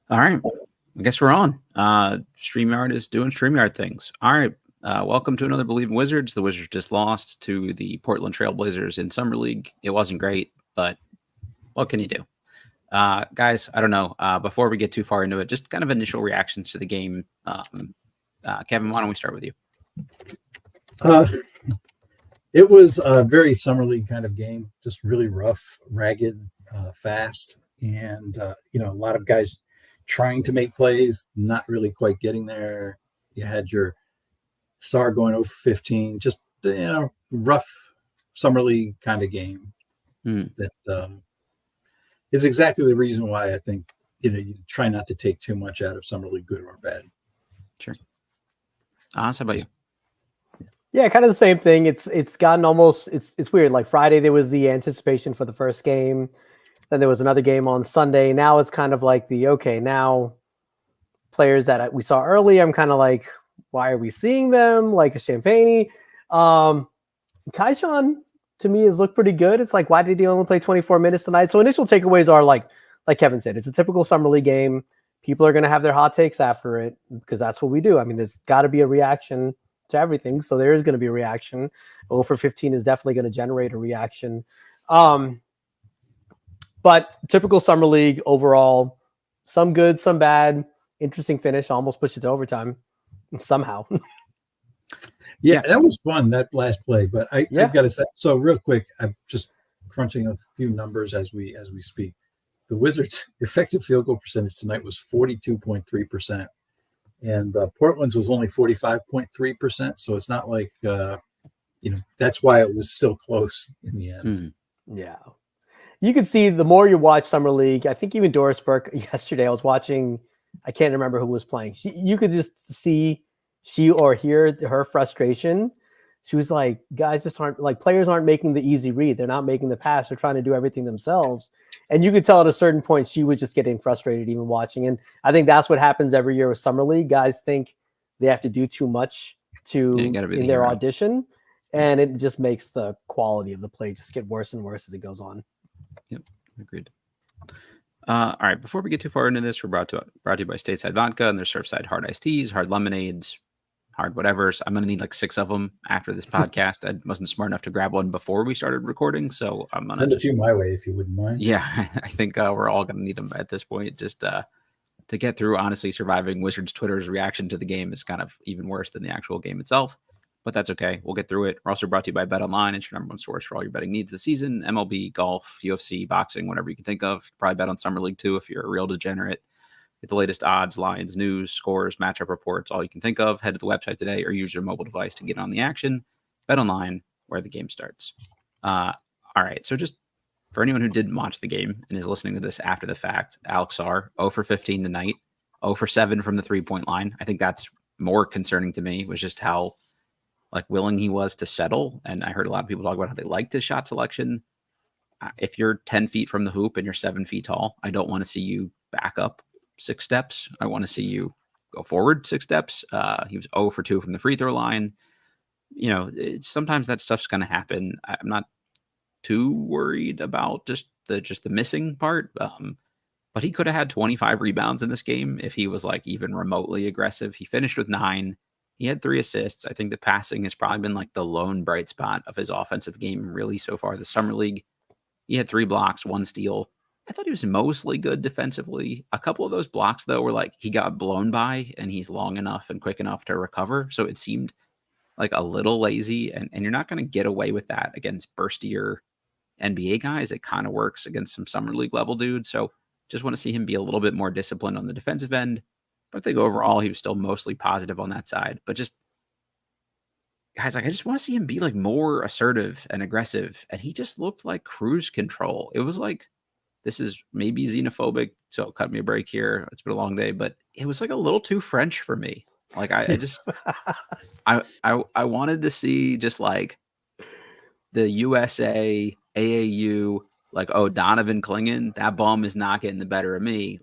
All right. I guess we're on. StreamYard is doing StreamYard things. All right. Welcome to another Believe in Wizards. The Wizards just lost to the Portland Trailblazers in Summer League. It wasn't great, but what can you do? Guys, I don't know. Before we get too far into it, just kind of initial reactions to the game. Kevin, why don't we start with you? It was a very Summer League kind of game, just really rough, ragged, fast, and a lot of guys trying to make plays, not really quite getting there. You had your Sarr going over 15, just rough Summer League kind of game. That is exactly the reason why I think you try not to take too much out of Summer League, good or bad. Sure. How about you? Yeah, kind of the same thing. It's gotten almost it's weird. Like Friday there was the anticipation for the first game, then there was another game on Sunday. Now it's kind of like now players that we saw early. I'm kind of like, why are we seeing them? Like a Champagne. Kaishan to me has looked pretty good. It's like, why did he only play 24 minutes tonight? So initial takeaways are like Kevin said, it's a typical Summer League game. People are going to have their hot takes after it because that's what we do. I mean, there's got to be a reaction to everything. So there is going to be a reaction. 0 for 15 is definitely going to generate a reaction. But typical Summer League overall, some good, some bad, interesting finish, almost pushed it to overtime somehow. Yeah, that was fun, that last play. But I've got to say, so real quick, I'm just crunching a few numbers as we speak. The Wizards' effective field goal percentage tonight was 42.3%. And Portland's was only 45.3%. So it's not like, that's why it was still close in the end. Yeah. You can see the more you watch Summer League, I think even Doris Burke yesterday, I was watching, I can't remember who was playing. You could just see or hear her frustration. She was like, guys just aren't, like, players aren't making the easy read. They're not making the pass. They're trying to do everything themselves. And you could tell at a certain point, she was just getting frustrated even watching. And I think that's what happens every year with Summer League. Guys think they have to do too much in their audition. And it just makes the quality of the play just get worse and worse as it goes on. Yep, agreed. All right, before we get too far into this, we're brought to you by Stateside Vodka and their Surfside Hard Iced Teas, hard lemonades, hard whatevers. I'm going to need like 6 of them after this podcast. I wasn't smart enough to grab one before we started recording, so I'm going to send a few my way if you wouldn't mind. Yeah, I think we're all going to need them at this point just to get through. Honestly, surviving Wizards Twitter's reaction to the game is kind of even worse than the actual game itself. But that's okay. We'll get through it. We're also brought to you by BetOnline. It's your number one source for all your betting needs this season. MLB, golf, UFC, boxing, whatever you can think of. You can probably bet on Summer League too if you're a real degenerate. Get the latest odds, lines, news, scores, matchup reports, all you can think of. Head to the website today or use your mobile device to get on the action. BetOnline, where the game starts. All right. So just for anyone who didn't watch the game and is listening to this after the fact, Alex Sarr, 0 for 15 tonight, 0 for 7 from the three-point line. I think that's more concerning to me, was just how willing he was to settle. And I heard a lot of people talk about how they liked his shot selection. If you're 10 feet from the hoop and you're 7 feet tall, I don't want to see you back up 6 steps. I want to see you go forward 6 steps. He was 0 for 2 from the free throw line. Sometimes that stuff's going to happen. I'm not too worried about just the missing part. But he could have had 25 rebounds in this game if he was even remotely aggressive. He finished with 9. He had 3 assists. I think the passing has probably been the lone bright spot of his offensive game really so far this Summer League. He had 3 blocks, 1 steal. I thought he was mostly good defensively. A couple of those blocks, though, were he got blown by and he's long enough and quick enough to recover. So it seemed a little lazy. And you're not going to get away with that against burstier NBA guys. It kind of works against some Summer League level dudes. So just want to see him be a little bit more disciplined on the defensive end. But I think overall he was still mostly positive on that side. But just, guys, I just want to see him be more assertive and aggressive. And he just looked like cruise control. It was this is maybe xenophobic, so cut me a break here. It's been a long day, but it was a little too French for me. I just, I wanted to see just the USA, AAU, Donovan Clingan, that bum is not getting the better of me.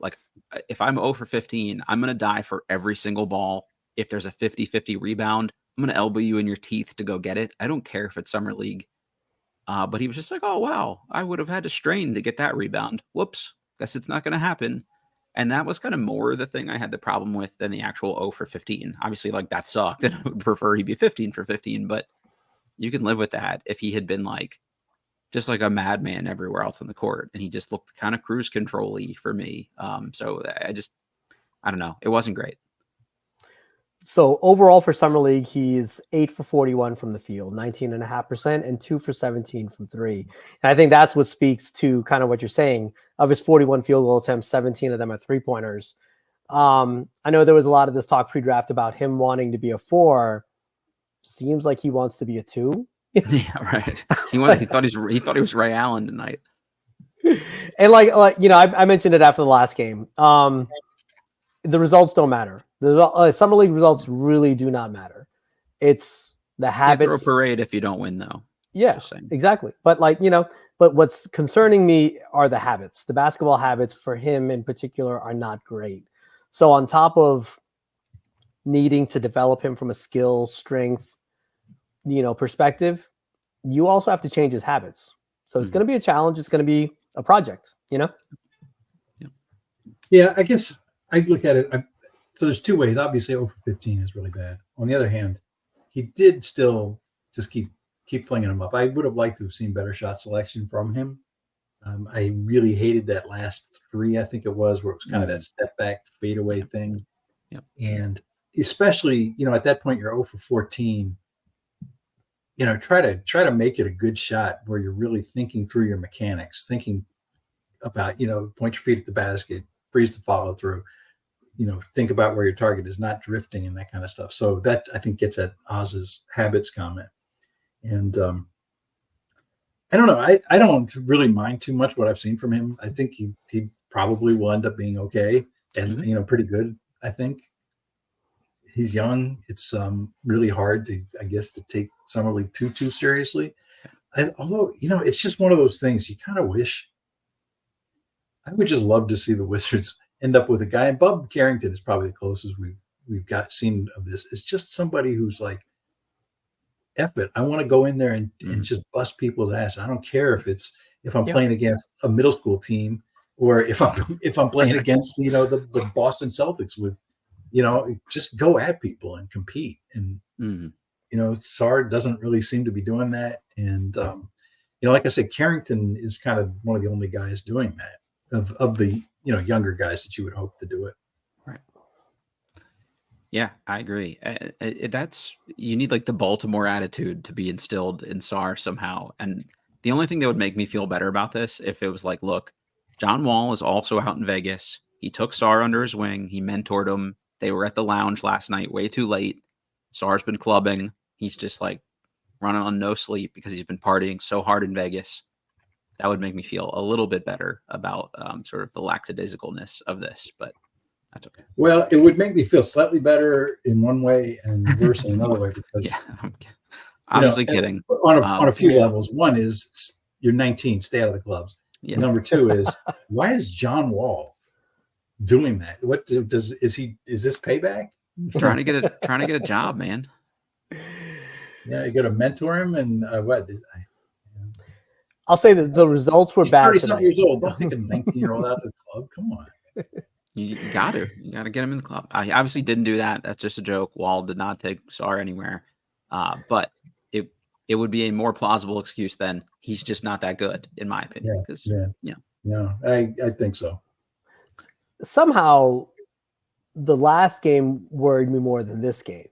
If I'm 0 for 15, I'm going to die for every single ball. If there's a 50-50 rebound, I'm going to elbow you in your teeth to go get it. I don't care if it's Summer League. But he was just oh, wow, I would have had to strain to get that rebound. Whoops. Guess it's not going to happen. And that was kind of more the thing I had the problem with than the actual 0 for 15. Obviously, like that sucked, and I would prefer he be 15 for 15, but you can live with that if he had been like just like a madman everywhere else on the court, and he just looked kind of cruise control-y for me. So I don't know. It wasn't great. So overall for Summer League, he's 8 for 41 from the field, 19.5%, and 2 for 17 from three. And I think that's what speaks to kind of what you're saying. Of his 41 field goal attempts, 17 of them are three-pointers. I know there was a lot of this talk pre-draft about him wanting to be a 4. Seems like he wants to be a 2. Yeah, right. He thought he was Ray Allen tonight. And like I mentioned it after the last game. The results don't matter. The Summer League results really do not matter. It's the habits. Throw a parade if you don't win, though. Yeah, exactly. But but what's concerning me are the habits. The basketball habits for him in particular are not great. So on top of needing to develop him from a skill, strength, perspective, you also have to change his habits. So it's going to be a challenge. It's going to be a project, Yeah, I guess I look at it. So there's two ways. Obviously, over 15 is really bad. On the other hand, he did still just keep flinging them up. I would have liked to have seen better shot selection from him. I really hated that last 3, I think it was, where it was kind of that step back fadeaway thing. Yep. And especially, at that point, you're 0 for 14. Try to make it a good shot where you're really thinking through your mechanics, thinking about, point your feet at the basket, freeze the follow through, think about where your target is, not drifting and that kind of stuff. So that I think gets at Oz's habits comment. And I don't know. I don't really mind too much what I've seen from him. I think he probably will end up being okay and, pretty good. I think he's young. It's really hard to take Summer League too seriously. Although, it's just one of those things you kind of wish. I would just love to see the Wizards end up with a guy, and Bub Carrington is probably the closest we've seen of this. It's just somebody who's like, F it. I want to go in there and just bust people's ass. I don't care if I'm playing against a middle school team or if I'm playing against, the Boston Celtics with, just go at people and compete. And, Sarr doesn't really seem to be doing that. And, like I said, Carrington is kind of one of the only guys doing that of the, younger guys that you would hope to do it. Right. Yeah, I agree. You need like the Baltimore attitude to be instilled in Sarr somehow. And the only thing that would make me feel better about this, if it was like, look, John Wall is also out in Vegas. He took Sarr under his wing. He mentored him. They were at the lounge last night, way too late. Sarr's been clubbing. He's just like running on no sleep because he's been partying so hard in Vegas. That would make me feel a little bit better about sort of the lackadaisicalness of this, but that's okay. Well, it would make me feel slightly better in one way and worse in another way because I'm obviously kidding. On a few levels. One is you're 19, stay out of the clubs. Yeah. Number 2 is why is John Wall doing that? What is this payback? Trying to get a job, man. Yeah, you got to mentor him and what? I'll say that the results were bad. 30-something years old. Don't take a 19-year-old out of the club. Come on. You got to get him in the club. I obviously didn't do that. That's just a joke. Wall did not take Sarr anywhere. But it would be a more plausible excuse than he's just not that good, in my opinion. I think so. Somehow, the last game worried me more than this game.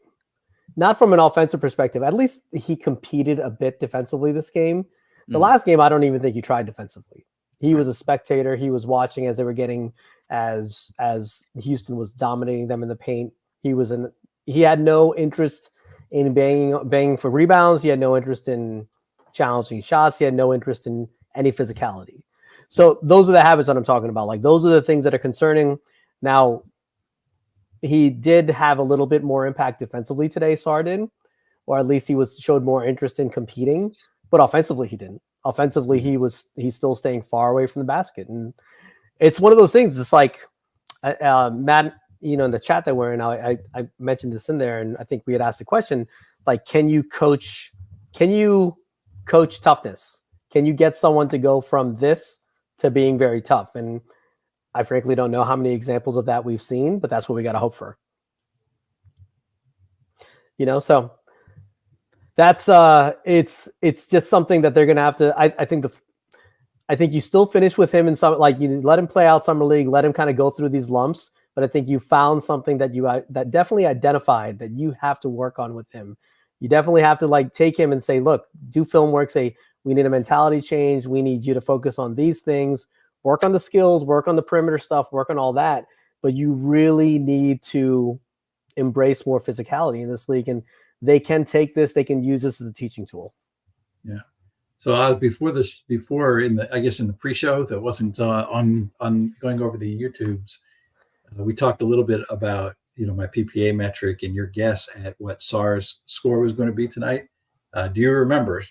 Not from an offensive perspective. At least he competed a bit defensively this game. The last game, I don't even think he tried defensively. He was a spectator. He was watching as they were getting, as Houston was dominating them in the paint. He had no interest in banging for rebounds. He had no interest in challenging shots. He had no interest in any physicality. So those are the habits that I'm talking about. Like those are the things that are concerning. Now, he did have a little bit more impact defensively today, Sarr did, or at least he showed more interest in competing. But offensively, he didn't. Offensively, he's still staying far away from the basket, and it's one of those things. It's like Matt, in the chat that we're in, I mentioned this in there, and I think we had asked the question, like, can you coach toughness? Can you get someone to go from this to being very tough? And I frankly don't know how many examples of that we've seen, but that's what we got to hope for. So that's it's just something that they're going to have to. I think you still finish with him in some, like, you let him play out summer league, let him kind of go through these lumps. But I think you found something that that definitely identified that you have to work on with him. You definitely have to, like, take him and say, look, do film work, say, we need a mentality change. We need you to focus on these things, work on the skills, work on the perimeter stuff, work on all that. But you really need to embrace more physicality in this league. And they can take this, they can use this as a teaching tool. Yeah. So before in the pre-show that wasn't on going over the YouTubes, we talked a little bit about, my PPA metric and your guess at what Sarr's score was going to be tonight. Do you remember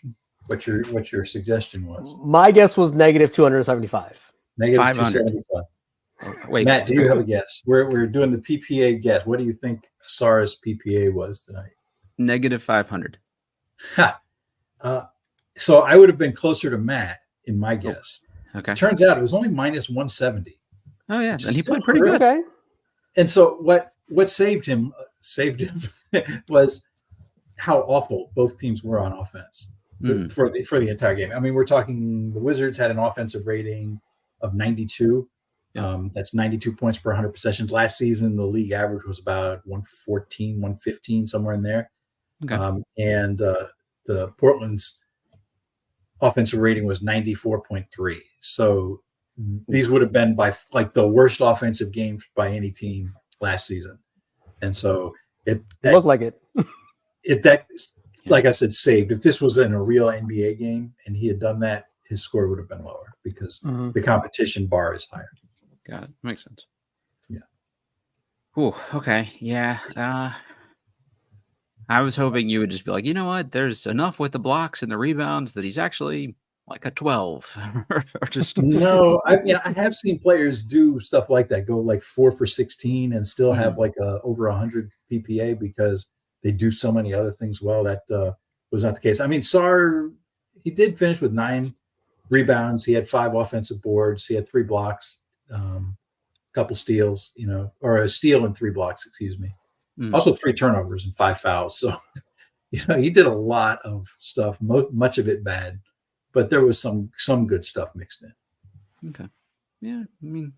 what your suggestion was? My guess was negative 275. Negative 275. Wait, Matt, do you have a guess? We're doing the PPA guess. What do you think Sarr's PPA was tonight? Negative 500. So I would have been closer to Matt in my guess. Okay. Turns out it was only minus 170. Oh yeah, and he played pretty good. Okay. And so what saved him was how awful both teams were on offense for the entire game. I mean, we're talking the Wizards had an offensive rating of 92. That's 92 points per 100 possessions. Last season, the league average was about 114, 115, somewhere in there. Okay. And the Portland's offensive rating was 94.3. So these would have been by like the worst offensive games by any team last season. And so it looked like it. Like I said, saved. If this was in a real NBA game and he had done that, his score would have been lower because the competition bar is higher. Got it. Makes sense. Yeah. Ooh, okay. Yeah. I was hoping you would just be like, you know what? There's enough with the blocks and the rebounds that he's actually like a 12 or just. No, I have seen players do stuff like that, go like 4 for 16 and still have like over 100 PPA because they do so many other things well. That was not the case. I mean, Sarr, he did finish with 9 rebounds. He had 5 offensive boards. He had 3 blocks, a couple steals, or a steal and 3 blocks, excuse me. Also 3 turnovers and 5 fouls. So, he did a lot of stuff, much of it bad, but there was some good stuff mixed in. Okay. Yeah. I mean,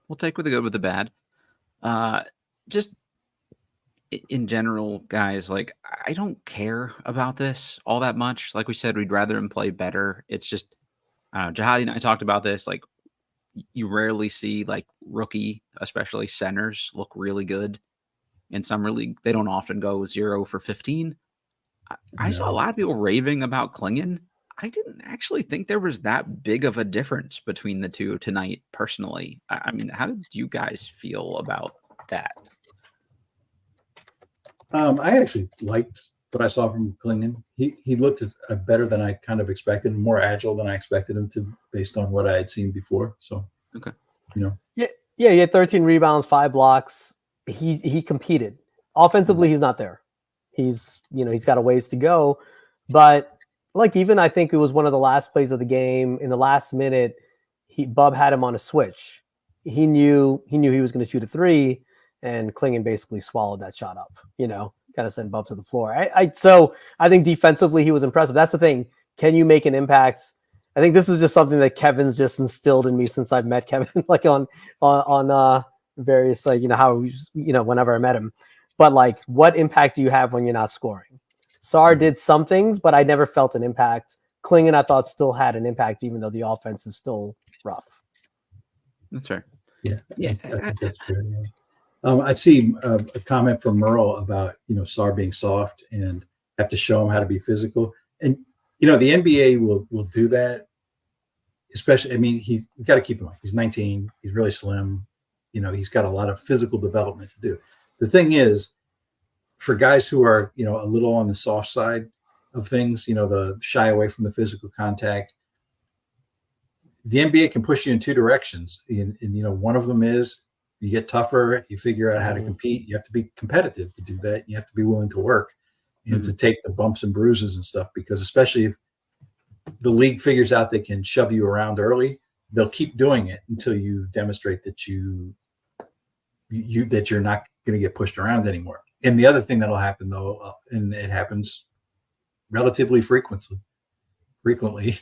we'll take with the good with the bad. Just in general, guys, like, I don't care about this all that much. Like we said, we'd rather him play better. It's just, I don't know, Jihadi and I talked about this. Like, you rarely see like rookie, especially centers, look really good in summer league. They don't often go 0 for 15. I saw a lot of people raving about Clingan. I didn't actually think there was that big of a difference between the two tonight, personally. I mean, how did you guys feel about that? I actually liked what I saw from Clingan. He looked better than I kind of expected, more agile than I expected him to, based on what I had seen before. So, okay. Yeah, he had 13 rebounds, 5 blocks. He competed. Offensively, he's not there. He's got a ways to go. But like, even I think it was one of the last plays of the game, in the last minute, Bub had him on a switch. He knew he was going to shoot a 3, and Clingan basically swallowed that shot up, kind of sent Bub to the floor. So I think defensively he was impressive. That's the thing. Can you make an impact? I think this is just something that Kevin's just instilled in me since I've met Kevin, like on various, like, whenever I met him. But like, what impact do you have when you're not scoring? Sarr did some things, but I never felt an impact. Clingan, I thought, still had an impact, even though the offense is still rough. That's fair. Yeah. I think that's fair. Yeah. I see a comment from Merle about, Sarr being soft and have to show him how to be physical. And, the NBA will do that. Especially, I mean, you got to keep in mind, he's 19, he's really slim. He's got a lot of physical development to do. The thing is, for guys who are, a little on the soft side of things, the shy away from the physical contact, the NBA can push you in 2 directions. And one of them is you get tougher, you figure out how to compete. You have to be competitive to do that. You have to be willing to work and to take the bumps and bruises and stuff, because especially if the league figures out they can shove you around early, they'll keep doing it until you demonstrate that that you're not going to get pushed around anymore. And the other thing that'll happen though, and it happens relatively frequently.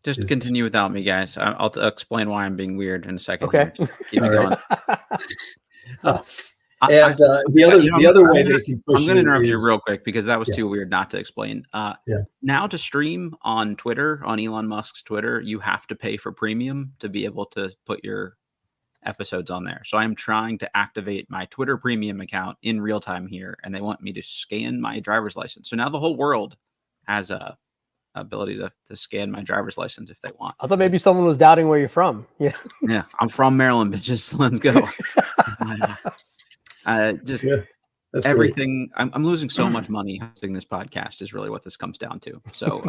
Just continue without me, guys. I'll explain why I'm being weird in a second. Okay. Keep me going. The other way they can push I'm going to interrupt you real quick because that was too weird not to explain. Yeah. Now to stream on Twitter, on Elon Musk's Twitter, you have to pay for premium to be able to put your episodes on there. So I'm trying to activate my Twitter premium account in real time here, and they want me to scan my driver's license. So now the whole world has a ability to scan my driver's license if they want. I thought maybe someone was doubting where you're from. Yeah. Yeah. I'm from Maryland, bitches. Let's go. That's everything. I'm losing so much money hosting this podcast is really what this comes down to. So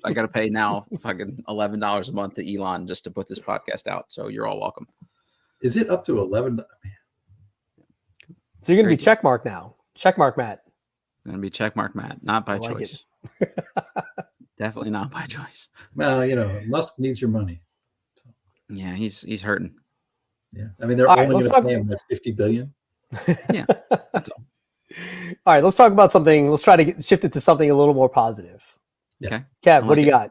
I got to pay now fucking $11 a month to Elon just to put this podcast out. So you're all welcome. Is it up to 11? So you're going to be checkmark now. Checkmark Matt. Going to be checkmark Matt, not by like choice. Definitely not by choice. Well, Musk needs your money. So. Yeah, he's hurting. Yeah, I mean they're only going to pay him $50 billion. Yeah, that's all. All right, let's talk about something. Let's try to shift it to something a little more positive. Yeah. Okay, Kev, what do you got?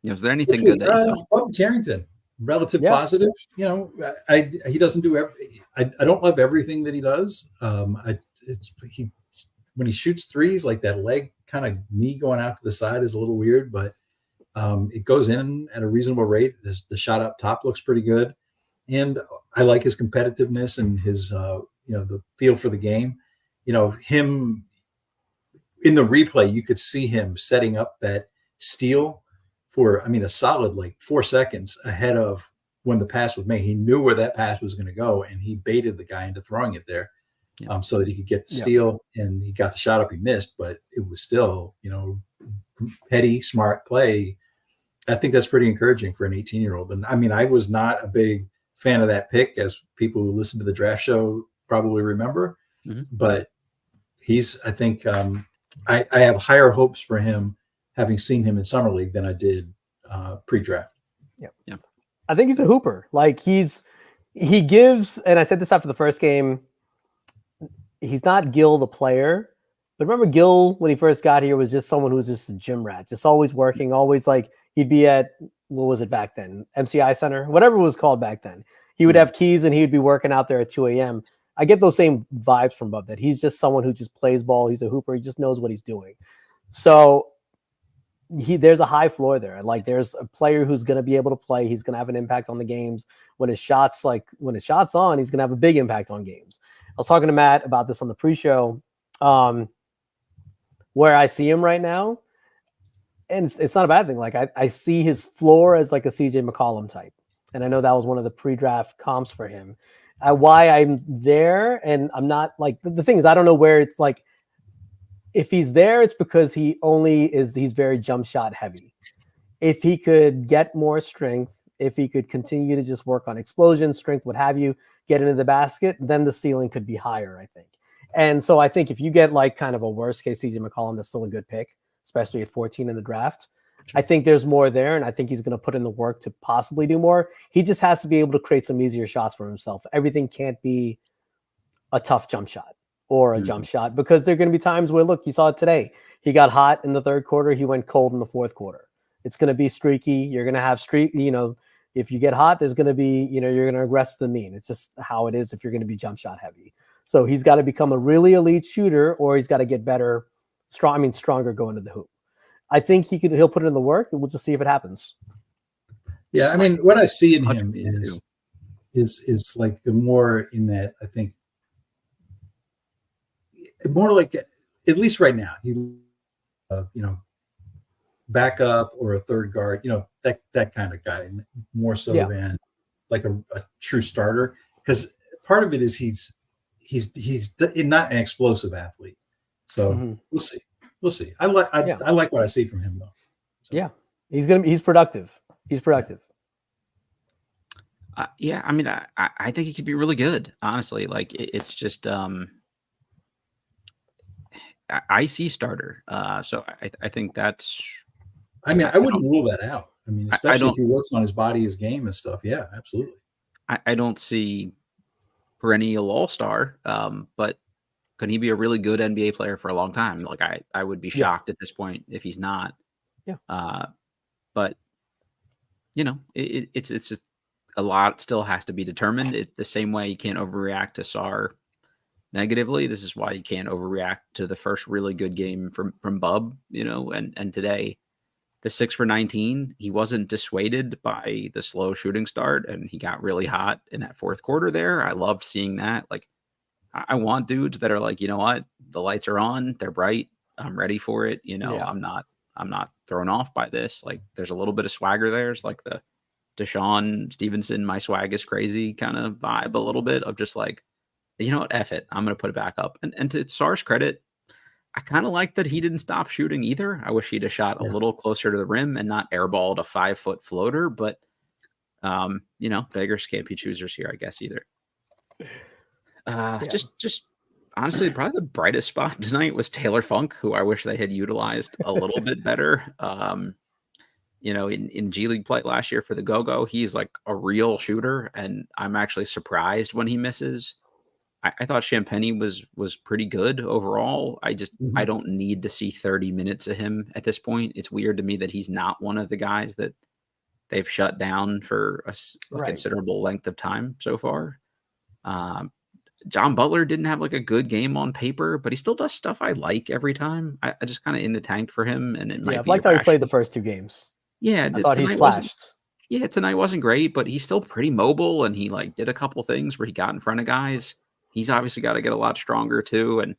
Is there anything good that Bub Carrington, relative positive? He doesn't do I don't love everything that he does. When he shoots threes, like that leg kind of knee going out to the side is a little weird, but it goes in at a reasonable rate. The shot up top looks pretty good. And I like his competitiveness and his, the feel for the game. Him in the replay, you could see him setting up that steal for, a solid 4 seconds ahead of when the pass was made. He knew where that pass was going to go, and he baited the guy into throwing it there. So that he could get the steal, and he got the shot up he missed, but it was still, petty, smart play. I think that's pretty encouraging for an 18-year-old. And I was not a big fan of that pick, as people who listen to the draft show probably remember, but I think I have higher hopes for him having seen him in Summer League than I did pre-draft. Yeah. I think he's a hooper. He gives, and I said this after the first game, he's not Gil the player, but remember Gil when he first got here was just someone who was just a gym rat, just always working, always he'd be at, what was it back then? MCI Center, whatever it was called back then. He would have keys and he'd be working out there at 2 a.m. I get those same vibes from Bub, that he's just someone who just plays ball. He's a hooper. He just knows what he's doing. So there's a high floor there. There's a player who's going to be able to play. He's going to have an impact on the games. When his shot's on, he's going to have a big impact on games. I was talking to Matt about this on the pre-show, where I see him right now, and it's not a bad thing. I see his floor as a CJ McCollum type, and I know that was one of the pre-draft comps for him. Why I'm there, and I'm not the thing is I don't know where it's if he's there, it's because he's very jump shot heavy. If he could get more strength, if he could continue to just work on explosion, strength, what have you, get into the basket, then the ceiling could be higher, I think. And so I think if you get kind of a worst case CJ McCollum, that's still a good pick, especially at 14 in the draft. Sure. I think there's more there, and I think he's going to put in the work to possibly do more. He just has to be able to create some easier shots for himself. Everything can't be a tough jump shot or a jump shot, because there are going to be times where, look, you saw it today. He got hot in the third quarter. He went cold in the fourth quarter. It's going to be streaky. You're going to have if you get hot, there's going to be, you're going to regress to the mean. It's just how it is if you're going to be jump shot heavy. So he's got to become a really elite shooter, or he's got to get better, stronger going to the hoop. I think he'll put in the work, and we'll just see if it happens. Yeah, what I see in him is more in that, I think, more at least right now, he, backup or a third guard, that kind of guy, more so than a true starter. Because part of it is he's not an explosive athlete. So we'll see. I like what I see from him though. So. Yeah, he's productive. He's productive. Yeah, I think he could be really good. Honestly, it's just I see starter. So I think that's. I wouldn't rule that out. I mean, I especially if don't he works on his body, his game and stuff. Yeah, absolutely. I don't see perennial all-star, but could he be a really good NBA player for a long time? Like I would be Yeah. shocked at this point if he's not. Yeah. But it's just a lot still has to be determined. The same way you can't overreact to Sarr negatively. This is why you can't overreact to the first really good game from Bub, and today the 6 for 19, he wasn't dissuaded by the slow shooting start, and he got really hot in that fourth quarter there. I loved seeing that. Like, I want dudes that are like, you know what, the lights are on, they're bright, I'm ready for it. Yeah. I'm not thrown off by this. Like, there's a little bit of swagger there. It's like the Deshaun Stevenson, my swag is crazy kind of vibe, a little bit of just like, you know what, F it, I'm going to put it back up. And to Sarr's credit, I kind of like that he didn't stop shooting either. I wish he'd have shot a little closer to the rim and not airballed a 5-foot floater, but beggars can't be choosers here, I guess, either. Just honestly, probably the brightest spot tonight was Taylor Funk, who I wish they had utilized a little bit better. In G League play last year for the Go-Go, he's like a real shooter, and I'm actually surprised when he misses. I thought Champagny was pretty good overall. I don't need to see 30 minutes of him at this point. It's weird to me that he's not one of the guys that they've shut down for a considerable length of time so far. John Butler didn't have like a good game on paper, but he still does stuff I like every time. I just kind of in the tank for him, and it might be. I've liked how he played the first 2 games. Yeah, I thought he's flashed. Yeah, tonight wasn't great, but he's still pretty mobile, and he like did a couple things where he got in front of guys. He's obviously got to get a lot stronger too, and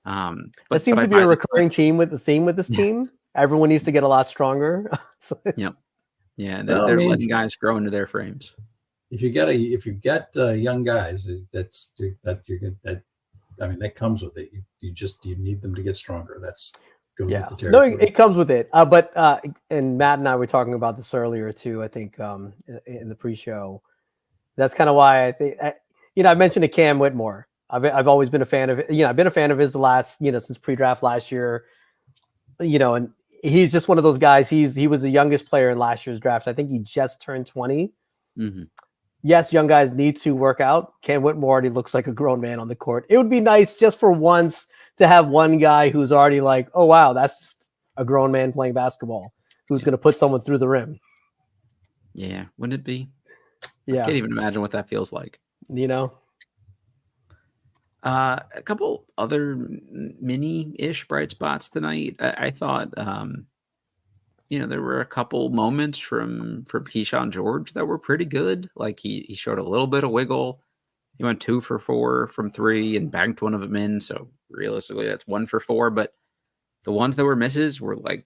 that seems to be a recurring theme with this team. Everyone needs to get a lot stronger. Yep. Yeah, they're letting guys grow into their frames. If you get young guys, that comes with it. You need them to get stronger. That's goes with the territory. No, it comes with it. But and Matt and I were talking about this earlier too. I think in the pre-show. That's kind of why I think. I mentioned to Cam Whitmore. I've always been a fan of it. I've been a fan of his the last, since pre-draft last year. And he's just one of those guys. He was the youngest player in last year's draft. I think he just turned 20. Mm-hmm. Yes, young guys need to work out. Cam Whitmore already looks like a grown man on the court. It would be nice just for once to have one guy who's already like, oh wow, that's just a grown man playing basketball who's going to put someone through the rim. Yeah, wouldn't it be? Yeah, I can't even imagine what that feels like. A couple other mini-ish bright spots tonight. I thought, there were a couple moments from Keyshawn George that were pretty good. Like he showed a little bit of wiggle. He went 2 for 4 from 3 and banked one of them in. So realistically, that's 1 for 4. But the ones that were misses were like,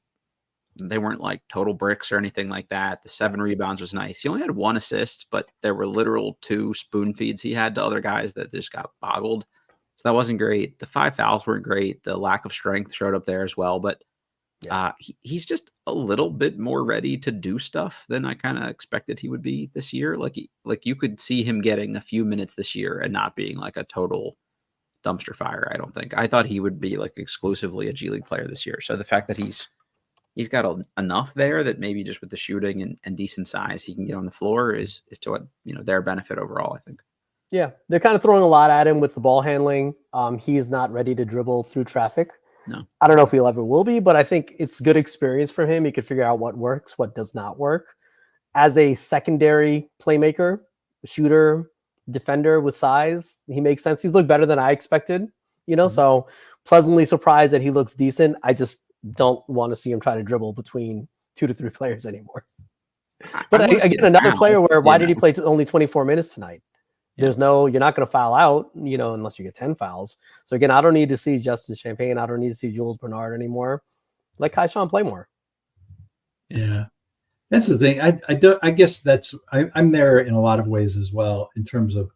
they weren't like total bricks or anything like that. The 7 rebounds was nice. He only had 1 assist, but there were literal 2 spoon feeds he had to other guys that just got boggled. So that wasn't great. The 5 fouls weren't great. The lack of strength showed up there as well. But he's just a little bit more ready to do stuff than I kind of expected he would be this year. Like you could see him getting a few minutes this year and not being like a total dumpster fire. I don't think. I thought he would be like exclusively a G League player this year. So the fact that he's got enough there that maybe just with the shooting and decent size he can get on the floor is to their benefit overall, I think. Yeah, they're kind of throwing a lot at him with the ball handling. He is not ready to dribble through traffic. No, I don't know if he ever will be, but I think it's good experience for him. He could figure out what works, what does not work. As a secondary playmaker, shooter, defender with size, he makes sense. He's looked better than I expected, so pleasantly surprised that he looks decent. I just don't want to see him try to dribble between 2 to 3 players anymore. But again, another player where why did he play only 24 minutes tonight? You're not going to foul out, unless you get 10 fouls. So again, I don't need to see Justin Champagne. I don't need to see Jules Bernard anymore. Let Keyshawn play more. Yeah, that's the thing. I guess I'm there in a lot of ways as well in terms of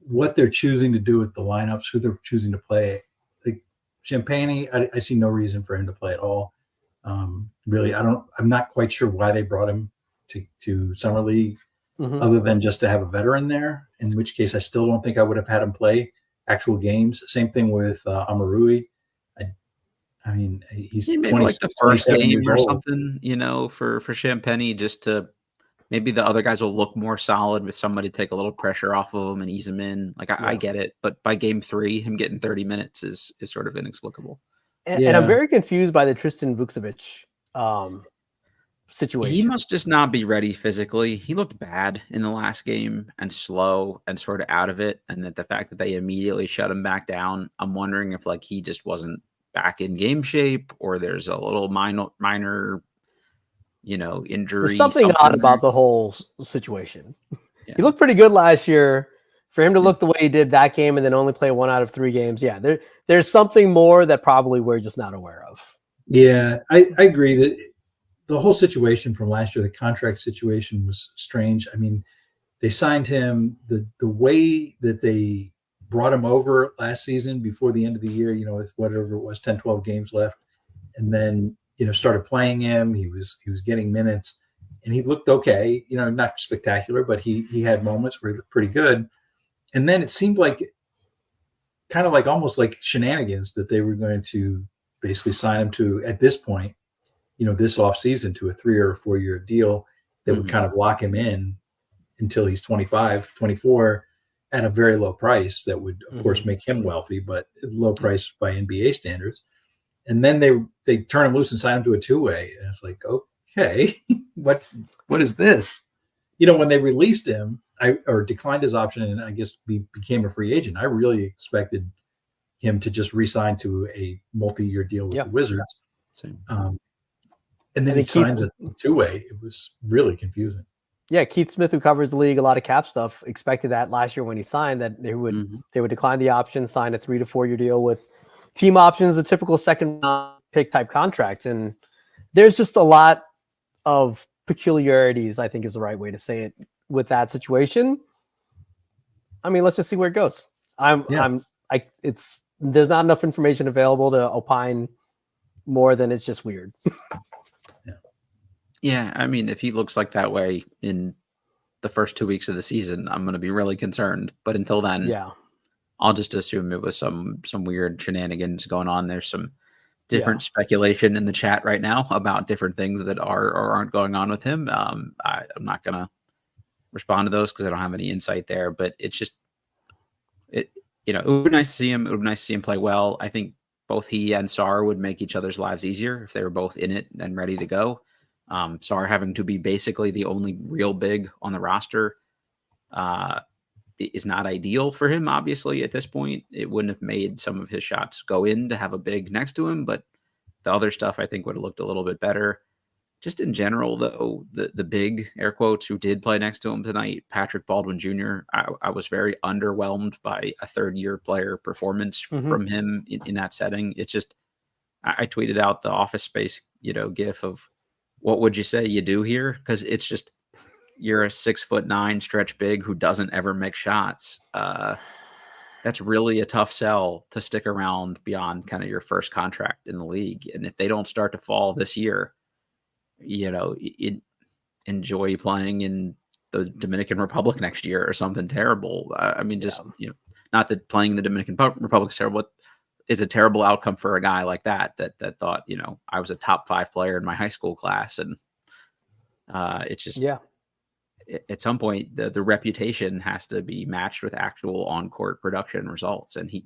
what they're choosing to do with the lineups, who they're choosing to play. Like Champagne, I see no reason for him to play at all. Really, I'm not quite sure why they brought him to Summer League. Mm-hmm. Other than just to have a veteran there, in which case I still don't think I would have had him play actual games. Same thing with Amarui. I mean, he's maybe 20, like the first 27 game years or old. something, for Champagny, just to maybe the other guys will look more solid with somebody take a little pressure off of him and ease him in. Like I get it, but by game 3, him getting 30 minutes is sort of inexplicable. And I'm very confused by the Tristan Vukovic situation. He must just not be ready physically. He looked bad in the last game and slow and sort of out of it. And that the fact that they immediately shut him back down, I'm wondering if like he just wasn't back in game shape, or there's a little minor injury. There's something odd about the whole situation. Yeah. He looked pretty good last year. For him to look the way he did that game and then only play 1 out of 3 games, there's something more that probably we're just not aware of. Yeah, I agree that the whole situation from last year, the contract situation, was strange. I mean, they signed him the way that they brought him over last season before the end of the year, with whatever it was, 10, 12 games left. And then, started playing him. He was getting minutes and he looked okay, not spectacular, but he had moments where he looked pretty good. And then it seemed like kind of like almost like shenanigans that they were going to basically sign him to, at this point, this offseason, to a 3 or 4 year deal that would kind of lock him in until he's 25, 24 at a very low price that would, of course, make him wealthy, but low price by NBA standards. And then they turn him loose and sign him to a 2-way. And it's like, okay, what is this? When they released him, or declined his option and I guess became a free agent, I really expected him to just re-sign to a multi-year deal with the Wizards. And then he signs a 2-way. It was really confusing. Yeah, Keith Smith, who covers the league, a lot of cap stuff, expected that last year when he signed, that they would decline the option, sign a 3 to 4 year deal with team options, a typical second pick type contract. And there's just a lot of peculiarities, I think is the right way to say it, with that situation. I mean, let's just see where it goes. There's not enough information available to opine more than it's just weird. Yeah, I mean, if he looks like that way in the first 2 weeks of the season, I'm going to be really concerned. But until then, I'll just assume it was some weird shenanigans going on. There's some different speculation in the chat right now about different things that are or aren't going on with him. I'm not going to respond to those because I don't have any insight there. But it's just, it would be nice to see him. It would be nice to see him play well. I think both he and Sarr would make each other's lives easier if they were both in it and ready to go. Sarr having to be basically the only real big on the roster is not ideal for him, obviously, at this point. It wouldn't have made some of his shots go in to have a big next to him, but the other stuff I think would have looked a little bit better. Just in general, though, the big, air quotes, who did play next to him tonight, Patrick Baldwin Jr., I was very underwhelmed by a third-year player performance from him in that setting. It's just, I tweeted out the Office Space, gif of, what would you say you do here? Because it's just, you're a 6'9" stretch big who doesn't ever make shots. That's really a tough sell to stick around beyond kind of your first contract in the league. And if they don't start to fall this year, enjoy playing in the Dominican Republic next year or something terrible. I mean, just, not that playing in the Dominican Republic is terrible, but it's a terrible outcome for a guy like that thought, I was a top 5 player in my high school class. And it's just, at some point the reputation has to be matched with actual on-court production results. And do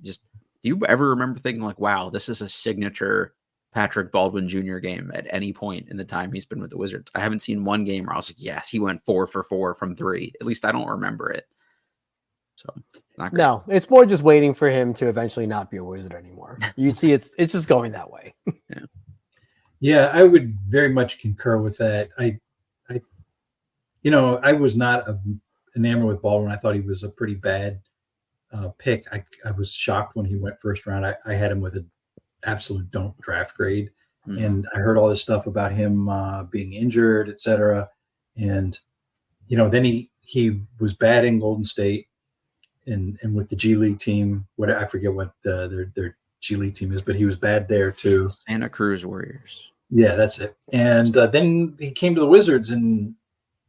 you ever remember thinking like, wow, this is a signature Patrick Baldwin Jr. game at any point in the time he's been with the Wizards? I haven't seen one game where I was like, yes, he went 4 for 4 from 3. At least I don't remember it. So not great. No, it's more just waiting for him to eventually not be a Wizard anymore. You see, it's just going that way. Yeah, I would very much concur with that. I was not enamored with Baldwin. I thought he was a pretty bad pick. I was shocked when he went first round. I had him with an absolute don't draft grade. And I heard all this stuff about him being injured, et cetera. And, then he was bad in Golden State and with the G League team. I forget what their G League team is, but he was bad there too. Santa Cruz Warriors. Yeah, that's it. And then he came to the Wizards, and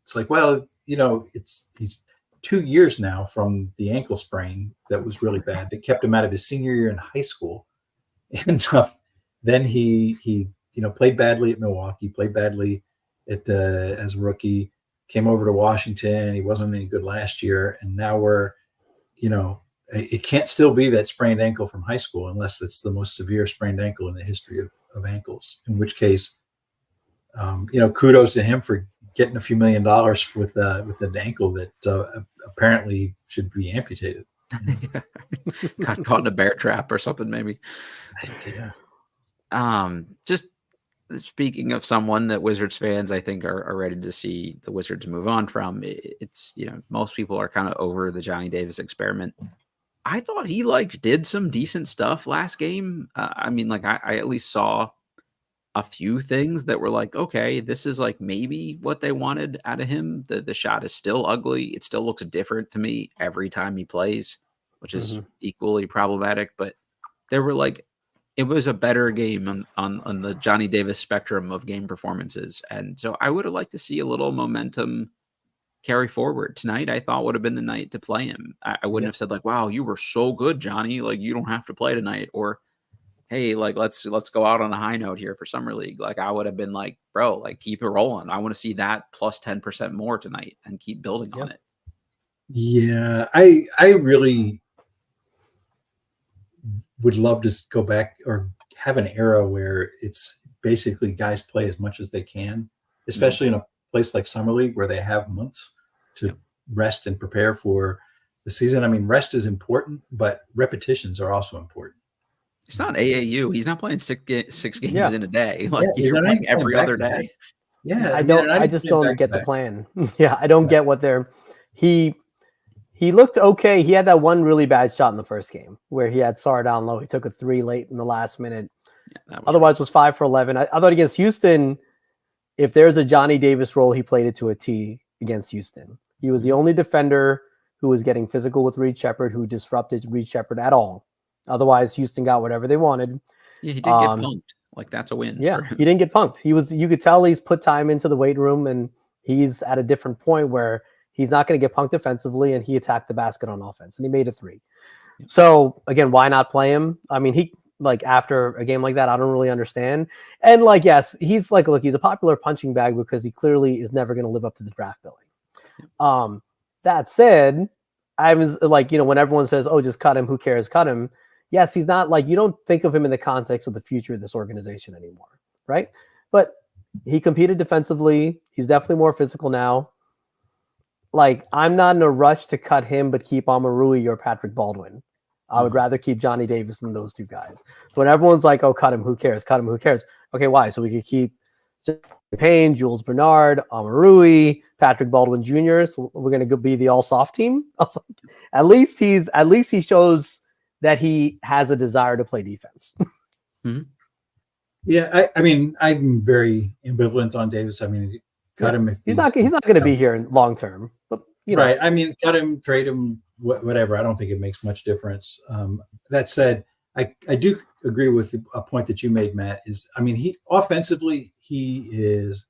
it's like, well, he's 2 years now from the ankle sprain that was really bad. That kept him out of his senior year in high school. And Then he played badly at Milwaukee, played badly as a rookie, came over to Washington. He wasn't any good last year, and now it can't still be that sprained ankle from high school unless it's the most severe sprained ankle in the history of ankles, in which case, kudos to him for getting a few $1 million with an ankle that apparently should be amputated. Got caught in a bear trap or something, maybe. Yeah. Just speaking of someone that Wizards fans, I think, are ready to see the Wizards move on from. It's most people are kind of over the Johnny Davis experiment. I thought he did some decent stuff last game. I at least saw a few things that were like, okay, this is maybe what they wanted out of him. The shot is still ugly. It still looks different to me every time he plays, which is equally problematic. But there were it was a better game on the Johnny Davis spectrum of game performances. And so I would have liked to see a little momentum carry forward. Tonight I thought would have been the night to play him. I wouldn't have said wow, you were so good, Johnny, you don't have to play tonight, or hey, let's go out on a high note here for summer league. I would have been bro, keep it rolling. I want to see that plus 10% more tonight and keep building on it. Yeah, I really would love to go back or have an era where it's basically guys play as much as they can, especially in a place like summer league where they have months to rest and prepare for the season. I mean, rest is important, but repetitions are also important. It's not AAU. He's not playing six games in a day. He's playing every other day. Yeah, I just don't get the plan. I don't get what they're. He looked okay. He had that one really bad shot in the first game where he had Sarr down low. He took a 3 late in the last minute. Otherwise, was 5 for 11. I thought against Houston, if there's a Johnny Davis role, he played it to a T against Houston. He was the only defender who was getting physical with Reed Sheppard, who disrupted Reed Sheppard at all. Otherwise, Houston got whatever they wanted. Yeah, he did get punked. That's a win. Yeah, he didn't get punked. You could tell he's put time into the weight room, and he's at a different point where he's not going to get punked defensively, and he attacked the basket on offense, and he made a 3. Yeah. So again, why not play him? I mean, he after a game like that, I don't really understand. And yes, he's look, he's a popular punching bag because he clearly is never going to live up to the draft billing. Yeah. That said, I was when everyone says, "Oh, just cut him. Who cares? Cut him." Yes, he's not you don't think of him in the context of the future of this organization anymore, right? But he competed defensively. He's definitely more physical now. I'm not in a rush to cut him, but keep Amarui or Patrick Baldwin. I would rather keep Johnny Davis than those two guys. So when everyone's "Oh, cut him, who cares? Cut him, who cares?" Okay, why? So we could keep Payne, Jules Bernard, Amarui, Patrick Baldwin Jr. So we're going to be the all soft team. I was at least he shows that he has a desire to play defense. Yeah, I mean, I'm very ambivalent on Davis. I mean, cut him if he's not going to be here in long term. But right. I mean, cut him, trade him, whatever. I don't think it makes much difference. That said, I do agree with a point that you made, Matt. He offensively he's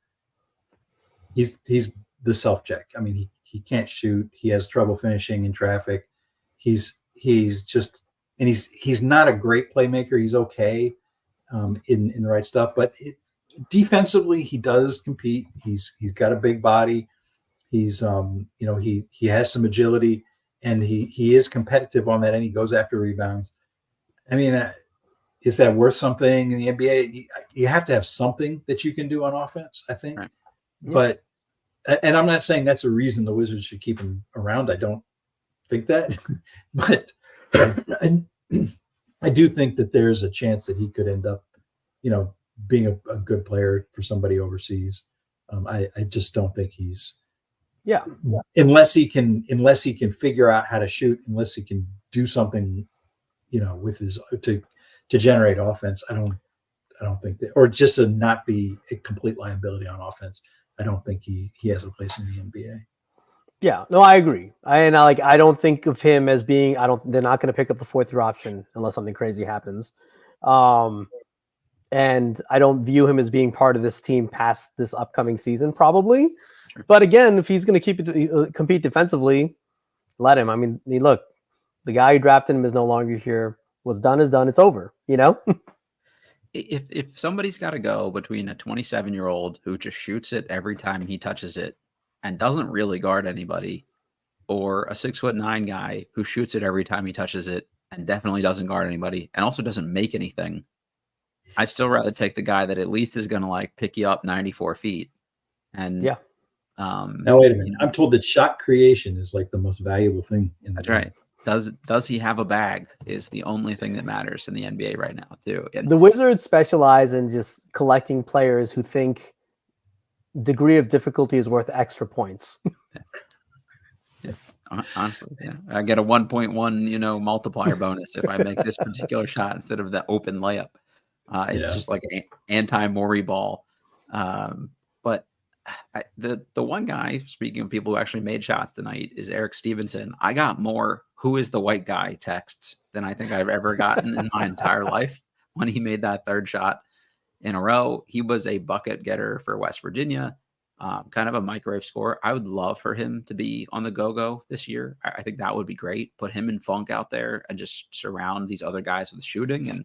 the self check. I mean, he can't shoot. He has trouble finishing in traffic. He's not a great playmaker. He's okay in the right stuff, but defensively he does compete. He's got a big body. He's he has some agility, and he is competitive on that, and he goes after rebounds. I mean, is that worth something in the NBA? You have to have something that you can do on offense, I think. Right. Yeah. And I'm not saying that's a reason the Wizards should keep him around. I don't think that, but I do think that there's a chance that he could end up, being a good player for somebody overseas. I just don't think he's, unless he can figure out how to shoot, unless he can do something, with his to generate offense. I don't think that, or just to not be a complete liability on offense. I don't think he has a place in the NBA. Yeah, no, I agree. I don't think of him as being. They're not going to pick up the 4th year option unless something crazy happens. And I don't view him as being part of this team past this upcoming season, probably. But again, if he's going to compete defensively, let him. I mean, look, the guy who drafted him is no longer here. What's done is done. It's over. if somebody's got to go between a 27-year-old who just shoots it every time he touches it and doesn't really guard anybody, or a 6'9" guy who shoots it every time he touches it and definitely doesn't guard anybody and also doesn't make anything, I'd still rather take the guy that at least is going to like pick you up 94 feet. And yeah. Now wait a minute. I'm told that shot creation is like the most valuable thing in the That's game. right. Does he have a bag is the only thing that matters in the NBA right now too. And The Wizards specialize in just collecting players who think degree of difficulty is worth extra points. yeah, honestly, yeah. I get a 1.1, multiplier bonus if I make this particular shot instead of the open layup. It's just like an anti-Morey ball. But the one guy, speaking of people who actually made shots tonight, is Eric Stevenson. I got more "who is the white guy" texts than I think I've ever gotten in my entire life when he made that third shot in a row. He was a bucket getter for West Virginia, kind of a microwave scorer. I would love for him to be on the go-go this year. I think that would be great. Put him and Funk out there and just surround these other guys with shooting, and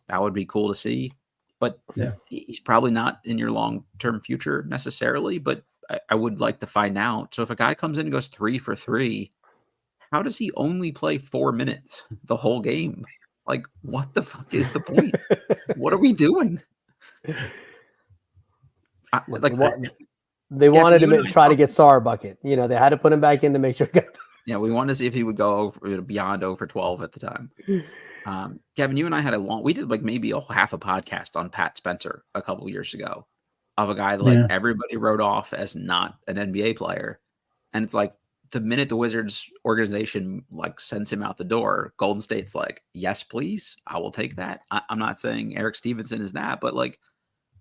that would be cool to see. But he's probably not in your long-term future necessarily, but I would like to find out. So if a guy comes in and goes 3 for 3, how does he only play 4 minutes the whole game? Like, what the fuck is the point? What are we doing? They wanted to try to get Sarr a bucket. They had to put him back in to make sure. Yeah, we wanted to see if he would go beyond 0 for 12 at the time. Kevin, you and I had we did like maybe half a podcast on Pat Spencer a couple years ago of a guy that everybody wrote off as not an NBA player. And it's like the minute the Wizards organization like sends him out the door, Golden State's like, yes, please. I will take that. I'm not saying Eric Stevenson is that, but like,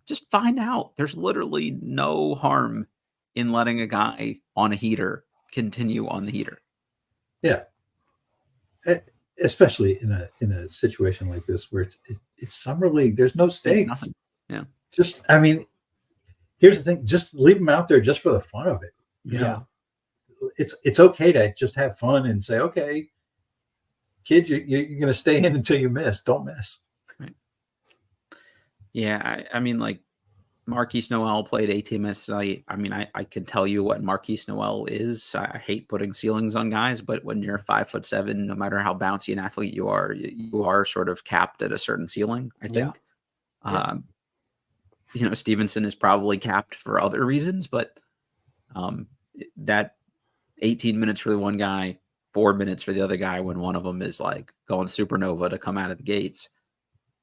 just find out. There's literally no harm in letting a guy on a heater continue on the heater. Yeah. Especially in a situation like this where it's summer league, there's no stakes. Yeah. Here's the thing: just leave them out there just for the fun of it. You know, it's okay to just have fun and say, okay, kid, you're going to stay in until you miss. Don't miss. Right. Yeah, I mean, like Marquise Noel played 18 minutes tonight. I mean, I can tell you what Marquise Noel is. I hate putting ceilings on guys, but when you're 5'7", no matter how bouncy an athlete you are sort of capped at a certain ceiling, I think. Stevenson is probably capped for other reasons, but that 18 minutes for the one guy, 4 minutes for the other guy when one of them is like going supernova to come out of the gates,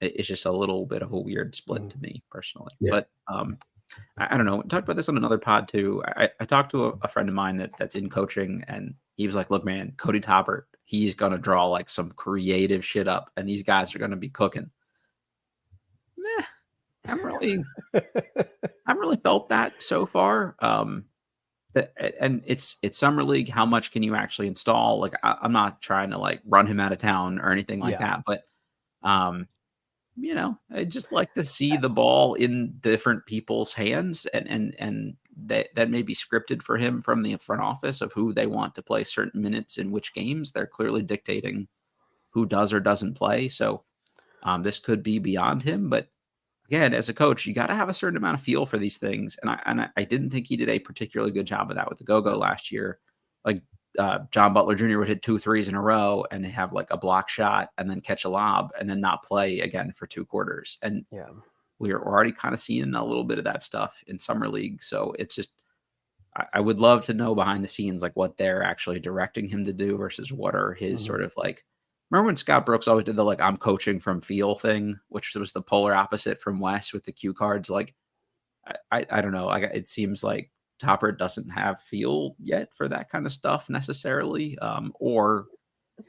it's just a little bit of a weird split to me personally. But I don't know. I talked about this on another pod too. I talked to a friend of mine that's in coaching, and he was like, look, man, Cody Toppert, he's going to draw like some creative shit up, and these guys are going to be cooking. I haven't really felt that so far. And it's summer league. How much can you actually install? Like, I'm not trying to like run him out of town or anything like that, but I just like to see the ball in different people's hands, and that may be scripted for him from the front office of who they want to play certain minutes in which games. They're clearly dictating who does or doesn't play. So this could be beyond him, but again, as a coach, you got to have a certain amount of feel for these things. And I didn't think he did a particularly good job of that with the Go-Go last year. Like John Butler Jr. would hit 2 threes in a row and have like a block shot and then catch a lob and then not play again for 2 quarters. And we're already kind of seeing a little bit of that stuff in summer league. So it's just, I would love to know behind the scenes, like what they're actually directing him to do versus what are his sort of like, remember when Scott Brooks always did the like I'm coaching from feel thing, which was the polar opposite from Wes with the cue cards. Like I don't know. It seems like Topper doesn't have feel yet for that kind of stuff necessarily. Or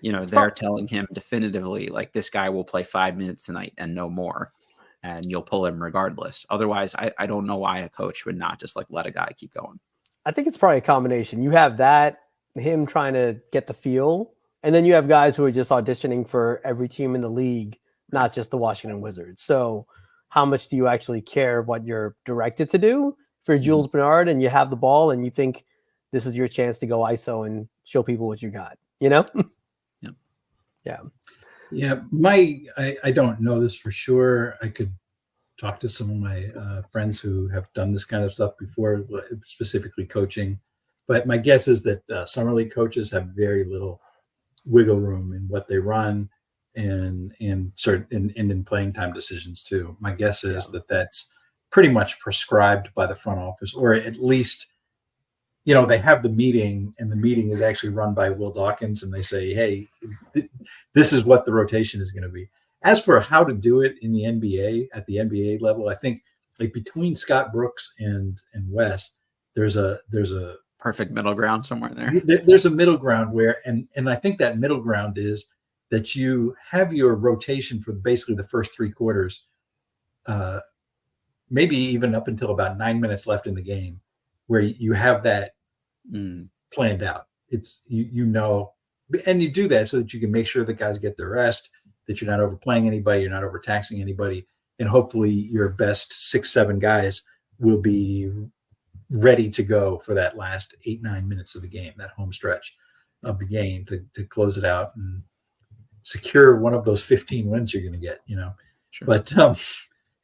they're telling him definitively like this guy will play 5 minutes tonight and no more, and you'll pull him regardless. Otherwise, I don't know why a coach would not just like let a guy keep going. I think it's probably a combination. You have that, him trying to get the feel. And then you have guys who are just auditioning for every team in the league, not just the Washington Wizards. So how much do you actually care what you're directed to do? If you're Jules Bernard and you have the ball and you think this is your chance to go ISO and show people what you got, Yeah. Yeah, I don't know this for sure. I could talk to some of my friends who have done this kind of stuff before, specifically coaching. But my guess is that summer league coaches have very little wiggle room in what they run and in playing time decisions too. My guess is that that's pretty much prescribed by the front office, or at least, they have the meeting, and the meeting is actually run by Will Dawkins, and they say, hey, this is what the rotation is going to be. As for how to do it in the NBA, at the NBA level, I think like between Scott Brooks and Wes, there's a perfect middle ground somewhere there. There's a middle ground where, and I think that middle ground is that you have your rotation for basically the first 3 quarters, maybe even up until about 9 minutes left in the game, where you have that planned out. It's and you do that so that you can make sure the guys get their rest, that you're not overplaying anybody, you're not overtaxing anybody, and hopefully your best 6-7 guys will be ready to go for that last 8-9 minutes of the game, that home stretch of the game, to close it out and secure one of those 15 wins you're going to get, Sure. But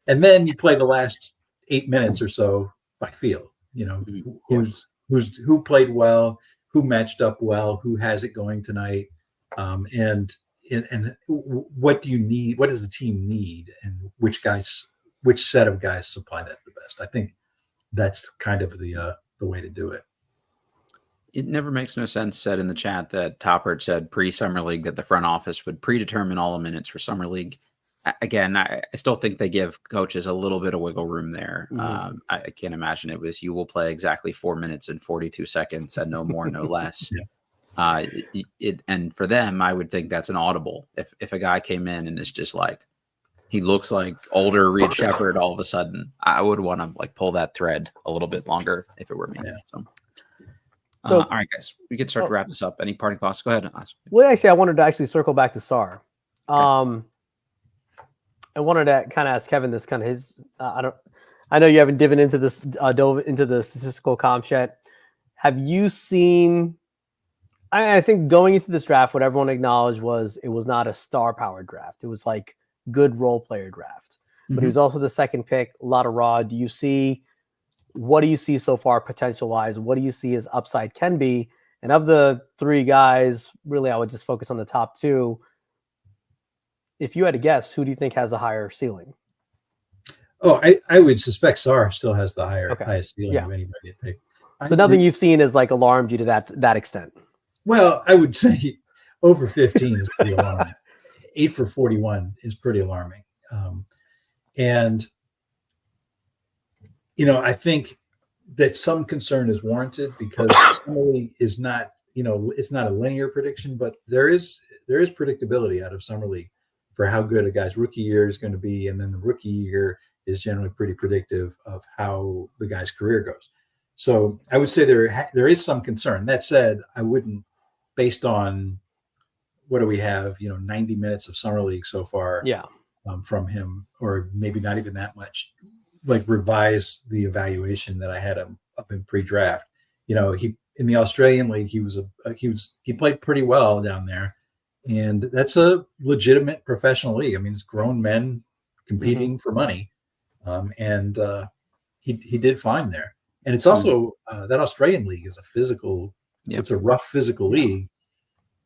and then you play the last 8 minutes or so by feel, who played well, who matched up well, who has it going tonight, and what do you need? What does the team need, and which set of guys supply that the best? I think that's kind of the way to do it. It never makes no sense, said in the chat, that Toppert said pre-Summer League that the front office would predetermine all the minutes for Summer League. Again, I still think they give coaches a little bit of wiggle room there. I can't imagine it was, you will play exactly 4 minutes and 42 seconds and no more, no less. And for them, I would think that's an audible. If a guy came in and is just like, he looks like older Reed Shepherd all of a sudden, I would want to like pull that thread a little bit longer if it were me. Yeah. So all right, guys, we can start to wrap this up. Any parting thoughts? Go ahead, Osman. Well, actually, I wanted to circle back to Sarr. Okay. I wanted to kind of ask Kevin this, kind of his. I know you haven't dove into the statistical comps yet. Have you seen? I think going into this draft, what everyone acknowledged was it was not a star-powered draft. It was like good role player draft. But he was also the second pick. A lot of raw. What do you see so far potential-wise? What do you see his upside can be? And of the 3 guys, really, I would just focus on the top 2. If you had to guess, who do you think has a higher ceiling? Oh, I would suspect Sarr still has the highest ceiling of anybody to pick. So nothing you've seen has like alarmed you to that extent. Well, I would say over 15 is pretty alarming. 8 for 41 is pretty alarming. And I think that some concern is warranted because Summer League is not, it's not a linear prediction, but there is predictability out of Summer League for how good a guy's rookie year is going to be. And then the rookie year is generally pretty predictive of how the guy's career goes. So I would say there is some concern. That said, I wouldn't, based on what do we have, 90 minutes of Summer League so far from him, or maybe not even that much, like revise the evaluation that I had him up in pre-draft. He in the Australian League, he played pretty well down there. And that's a legitimate professional league. I mean, it's grown men competing for money. And he did fine there. And it's also that Australian league is a physical, it's a rough physical league.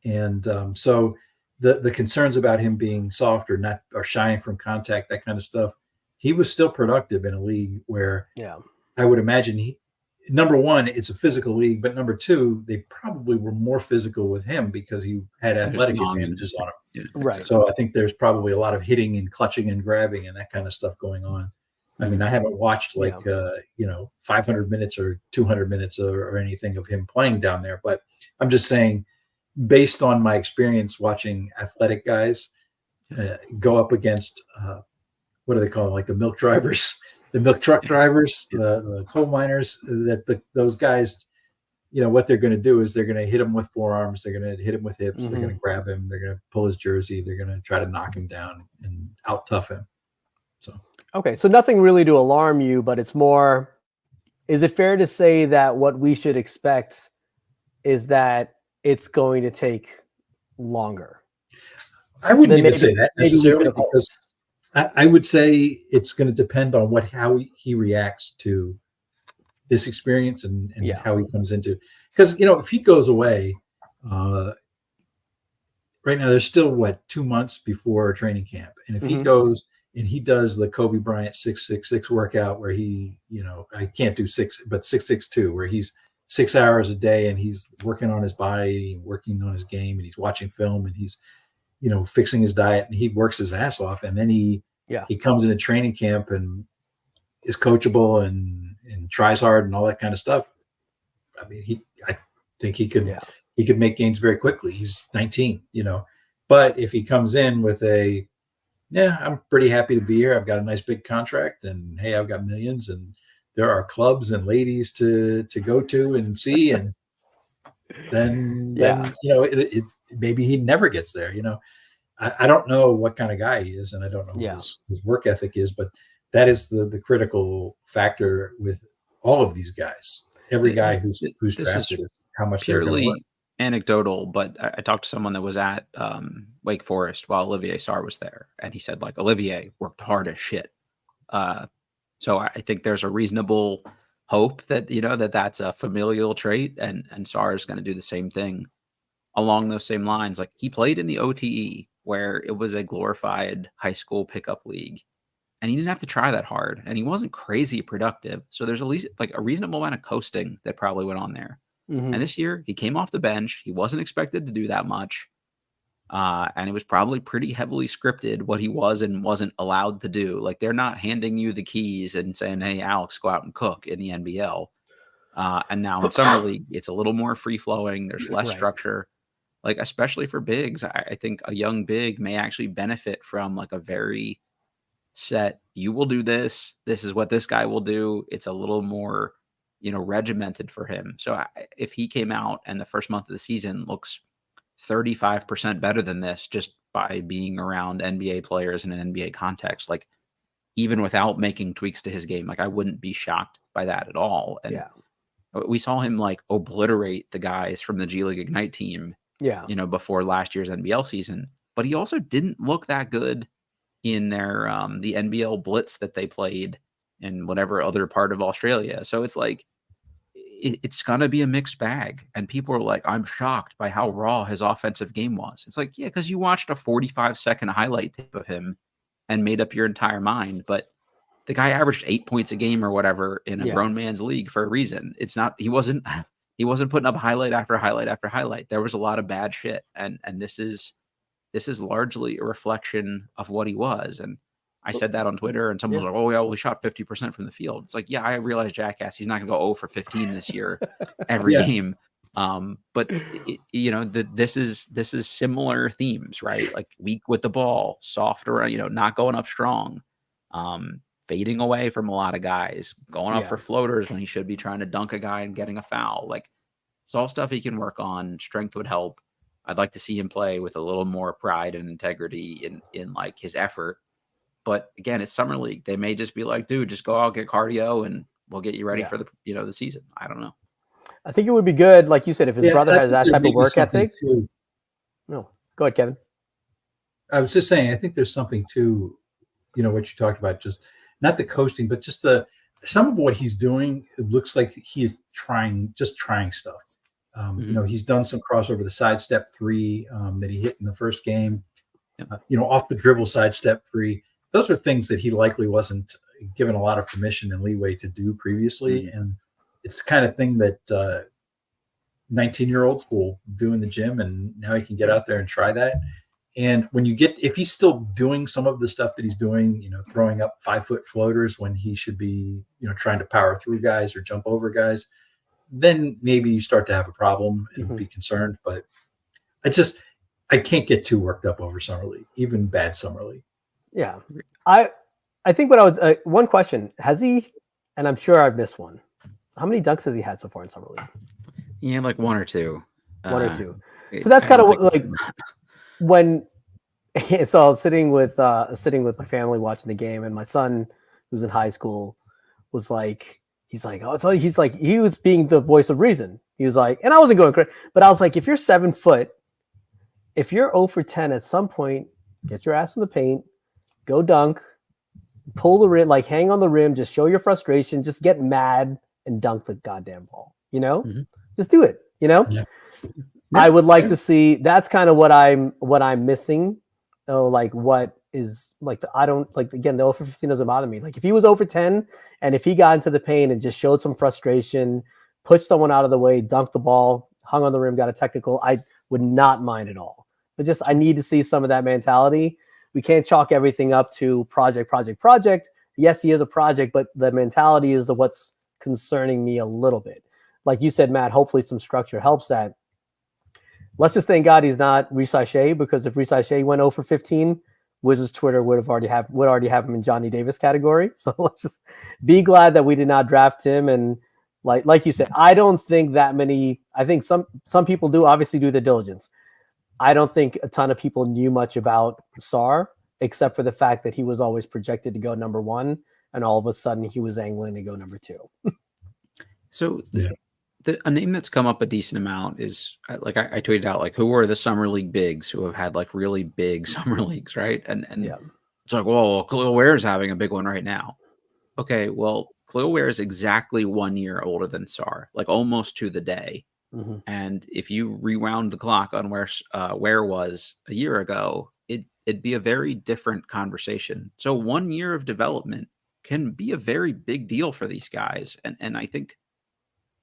And so the concerns about him being soft or shying from contact, that kind of stuff, he was still productive in a league where I would imagine number one, it's a physical league, but number 2, they probably were more physical with him because he had athletic advantages on him. Right. So I think there's probably a lot of hitting and clutching and grabbing and that kind of stuff going on. I mean, I haven't watched 500 minutes or 200 minutes or anything of him playing down there, but I'm just saying, based on my experience watching athletic guys go up against, what do they call them? Like the milk drivers, the milk truck drivers, the coal miners, those guys, what they're going to do is they're going to hit him with forearms. They're going to hit him with hips. They're going to grab him. They're going to pull his jersey. They're going to try to knock him down and out tough him. So, okay. So nothing really to alarm you, but it's more, is it fair to say that what we should expect is that it's going to take longer? I wouldn't Then even maybe- say that maybe we necessarily, could have- because I would say it's going to depend on how he reacts to this experience and Yeah. how he comes into. Because if he goes away, right now there's still 2 months before training camp, and if he Mhm. goes and he does the Kobe Bryant 666 workout where he, I can't do 662, where he's 6 hours a day and he's working on his body, working on his game, and he's watching film, and he's fixing his diet, and he works his ass off, and then he comes into training camp and is coachable and tries hard and all that kind of stuff. I mean, I think he could make gains very quickly. He's 19, but if he comes in with I'm pretty happy to be here. I've got a nice big contract, and hey, I've got millions, and there are clubs and ladies to go to and see, and then maybe he never gets there. I don't know what kind of guy he is, and I don't know what his work ethic is, but that is the critical factor with all of these guys. Every guy who's drafted is how much they're going to work. Purely anecdotal, but I talked to someone that was at Wake Forest while Olivier Sarr was there, and he said Olivier worked hard as shit. So I think there's a reasonable hope that that's a familial trait, and Sarr is going to do the same thing along those same lines. Like, he played in the OTE, where it was a glorified high school pickup league, and he didn't have to try that hard, and he wasn't crazy productive. So there's at least a reasonable amount of coasting that probably went on there. Mhm. And this year he came off the bench. He wasn't expected to do that much. And it was probably pretty heavily scripted what he was and wasn't allowed to do. Like, they're not handing you the keys and saying, hey, Alex, go out and cook in the NBL. And now in Summer League, it's a little more free flowing. There's less structure. Like, especially for bigs, I think a young big may actually benefit from a very set, you will do this. This is what this guy will do. It's a little more, regimented for him. So if he came out and the first month of the season looks 35% better than this just by being around NBA players in an NBA context, even without making tweaks to his game, I wouldn't be shocked by that at all. And we saw him obliterate the guys from the G League Ignite team, before last year's NBL season. But he also didn't look that good in their the NBL Blitz that they played in whatever other part of Australia. So it's it's gonna be a mixed bag, and people are like, I'm shocked by how raw his offensive game was. It's because you watched a 45-second highlight tape of him and made up your entire mind. But the guy averaged 8 points a game or whatever in a grown man's league for a reason. It's not, he wasn't putting up highlight after highlight after highlight. There was a lot of bad shit, and this is largely a reflection of what he was. And I said that on Twitter, and someone was like, oh, yeah, well, he shot 50% from the field. It's I realize, jackass, he's not going to go 0 for 15 this year every game. But this is similar themes, right? Weak with the ball, soft around, not going up strong, fading away from a lot of guys, going up for floaters when he should be trying to dunk a guy and getting a foul. It's all stuff he can work on. Strength would help. I'd like to see him play with a little more pride and integrity in his effort. But again, it's Summer League. They may just be like, dude, just go out, get cardio, and we'll get you ready for the the season. I don't know. I think it would be good, like you said, if his brother has that type of work ethic. No, go ahead, Kevin. I was just saying, I think there's something to, what you talked about, just not the coasting, but just some of what he's doing. It looks like he is trying stuff. He's done some crossover, the sidestep three that he hit in the first game, off the dribble sidestep three. Those are things that he likely wasn't given a lot of permission and leeway to do previously. And it's the kind of thing that 19-year-olds will do in the gym, and now he can get out there and try that. And if he's still doing some of the stuff that he's doing, throwing up 5-foot floaters when he should be, trying to power through guys or jump over guys, then maybe you start to have a problem and be concerned. But I can't get too worked up over Summer League, even bad Summer League. Yeah. I think what I would, one question, has he, and I'm sure I've missed one, how many dunks has he had so far in Summer League? Yeah, one or two. One or two. So that's kind of when, so I was sitting with my family watching the game, and my son, who's in high school, was he's he was being the voice of reason. He was and I wasn't going crazy, but I was like, if you're 7 foot if you're 0 for 10 at some point, get your ass in the paint, go dunk, pull the rim, like hang on the rim, just show your frustration, just get mad and dunk the goddamn ball, you know? Just do it, you know? Yeah. I would like to see, that's kind of what I'm missing. Oh, like what is like I don't like, again, the 0 for 15 doesn't bother me. Like if he was 0 for 10 and if he got into the paint and just showed some frustration, pushed someone out of the way, dunked the ball, hung on the rim, got a technical, I would not mind at all. But just I need to see some of that mentality. We can't chalk everything up to project. Yes, he is a project, but the mentality is what's concerning me a little bit. Like you said, Matt, hopefully some structure helps that. Let's just thank God he's not Risache, because if Risache went 0 for 15, Wizards Twitter would already have him in Johnny Davis category. So let's just be glad that we did not draft him. And like you said, I don't think that many. I think some people do obviously do their diligence. I don't think a ton of people knew much about Sarr, except for the fact that he was always projected to go number 1, and all of a sudden he was angling to go number 2. So a name that's come up a decent amount is like I tweeted out, like, who are the summer league bigs who have had like really big summer leagues, right? And it's like, well, Khalil Ware is having a big one right now. Okay, well, Khalil Ware is exactly 1 year older than Sarr, like almost to the day. And if you rewound the clock on where Ware was a year ago, it'd be a very different conversation. So 1 year of development can be a very big deal for these guys, and I think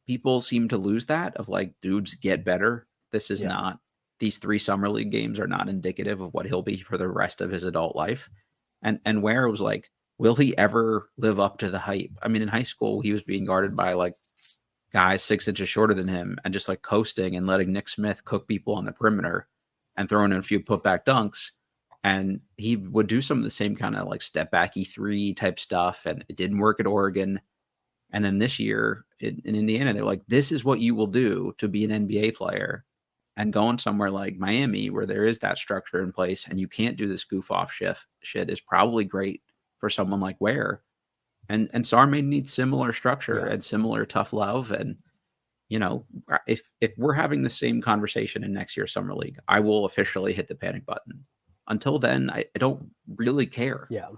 people seem to lose that of like, dudes get better. This is not, these 3 summer league games are not indicative of what he'll be for the rest of his adult life. And Ware was like, will he ever live up to the hype? I mean, in high school, he was being guarded by like guys 6 inches shorter than him and just like coasting and letting Nick Smith cook people on the perimeter and throwing in a few putback dunks. And he would do some of the same kind of like step back E3 type stuff. And it didn't work at Oregon. And then this year in Indiana, they're like, this is what you will do to be an NBA player. And going somewhere like Miami, where there is that structure in place and you can't do this goof off shit is probably great for someone like Ware. And Sarr may need similar structure and similar tough love. And, you know, if we're having the same conversation in next year's summer league, I will officially hit the panic button. Until then, I don't really care. Yeah.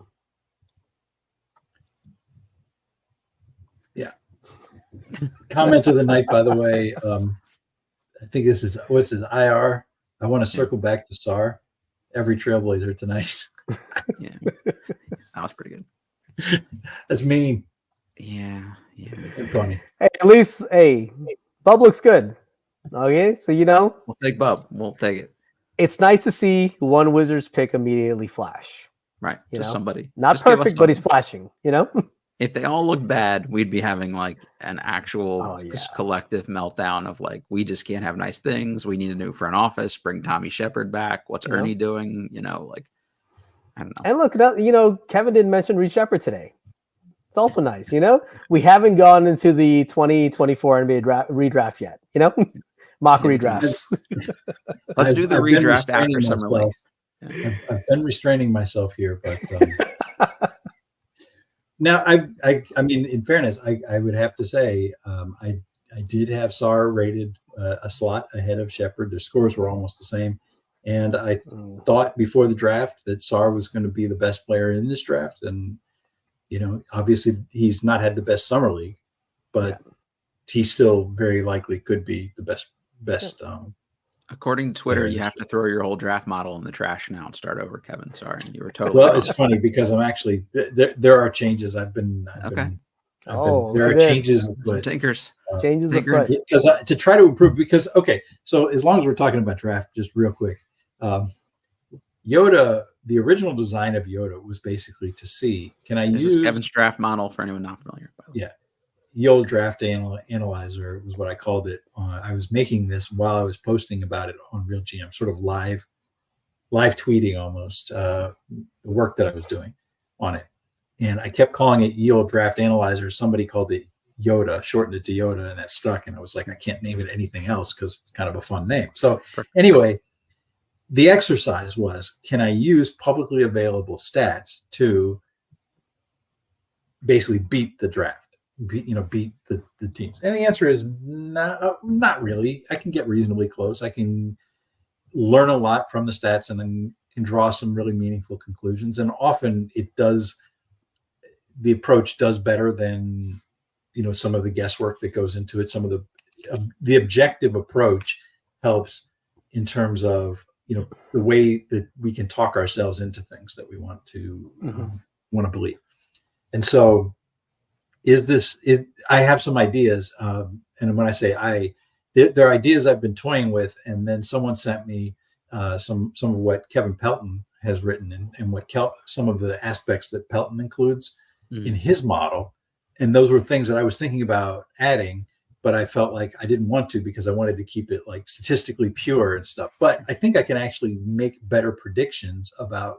Comment of the night, by the way. I think this is IR. I want to circle back to Sarr. Every Trailblazer tonight. Yeah, that was pretty good. That's mean. Yeah. Funny. Hey, at least, Bub looks good. Okay, so you know, we'll take Bub. We'll take it. It's nice to see one Wizards pick immediately flash. Right, just somebody. Not just perfect, but he's flashing. You know. If they all look bad, we'd be having like an actual collective meltdown of like, we just can't have nice things. We need a new front office. Bring Tommy Shepard back. What's Ernie doing? You know, like, I don't know. And look, you know, Kevin didn't mention Reed Shepard today. It's also nice. You know, we haven't gone into the 2024 NBA redraft yet. You know, mock redrafts. Let's do the redraft after summer league. Yeah. I've been restraining myself here, but. Now, I mean, in fairness, I would have to say I did have Sarr rated a slot ahead of Shepard. Their scores were almost the same. And I thought before the draft that Sarr was going to be the best player in this draft. And, you know, obviously he's not had the best summer league, but he still very likely could be the best. According to Twitter, you have to throw your whole draft model in the trash now and start over, Kevin. Sorry, you were totally wrong. It's funny because I'm actually there are changes. There are changes. Some tinkers. Changes because to try to improve. Because so as long as we're talking about draft, just real quick, Yoda. The original design of Yoda was basically to see This is Kevin's draft model for anyone not familiar. Yeah. Yoda draft analyzer was what I called it. I was making this while I was posting about it on Real GM, sort of live tweeting almost the work that I was doing on it. And I kept calling it Yoda draft analyzer. Somebody called it Yoda, shortened it to Yoda, and that stuck. And I was like, I can't name it anything else because it's kind of a fun name. So anyway, the exercise was, can I use publicly available stats to basically beat the draft? Beat the teams, and the answer is not really. I can get reasonably close. I can learn a lot from the stats and then can draw some really meaningful conclusions. And often the approach does better than, some of the guesswork that goes into it. Some of the objective approach helps in terms of, the way that we can talk ourselves into things that we want to believe. And so I have some ideas. And when I say they're ideas I've been toying with, and then someone sent me some of what Kevin Pelton has written and what some of the aspects that Pelton includes in his model. And those were things that I was thinking about adding, but I felt like I didn't want to because I wanted to keep it like statistically pure and stuff. But I think I can actually make better predictions about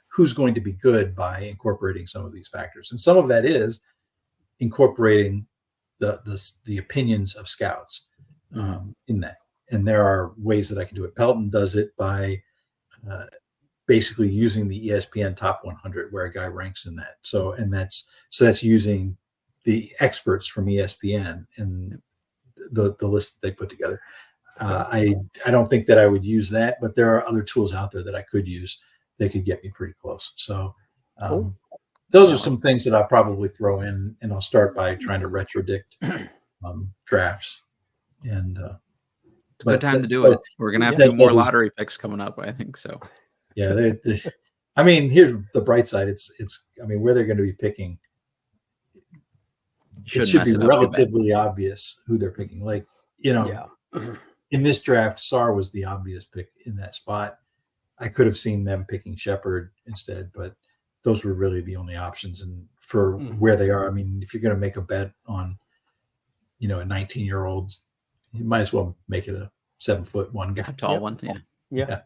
who's going to be good by incorporating some of these factors. And some of that is incorporating the opinions of scouts in that. And there are ways that I can do it. Pelton does it by basically using the ESPN top 100 where a guy ranks in that. So that's using the experts from ESPN and the list that they put together. I don't think that I would use that, but there are other tools out there that I could use that could get me pretty close. So those are some things that I'll probably throw in, and I'll start by trying to retrodict drafts. And it's a good time to do it. We're gonna have to do more lottery picks coming up, I think so. Yeah, I mean, here's the bright side. Where they're going to be picking. It should be relatively obvious who they're picking. Like, in this draft, Sarr was the obvious pick in that spot. I could have seen them picking Shepard instead, but those were really the only options. And for where they are, I mean, if you're going to make a bet on, a 19-year-old, you might as well make it a 7'1" guy. A tall one. Yeah.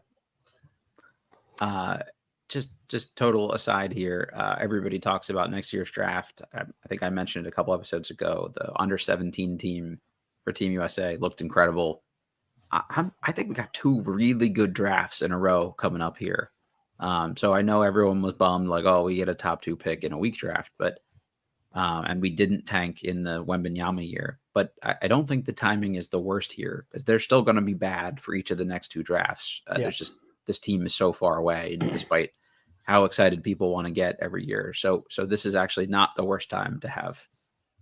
Just total aside here. Everybody talks about next year's draft. I think I mentioned it a couple episodes ago. The under 17 team for Team USA looked incredible. I think we got 2 really good drafts in a row coming up here. So I know everyone was bummed, like, oh, we get a top 2 pick in a weak draft, but and we didn't tank in the Wembanyama year. But I don't think the timing is the worst here because they're still going to be bad for each of the next 2 drafts. There's just this team is so far away, despite how excited people want to get every year. So this is actually not the worst time to have,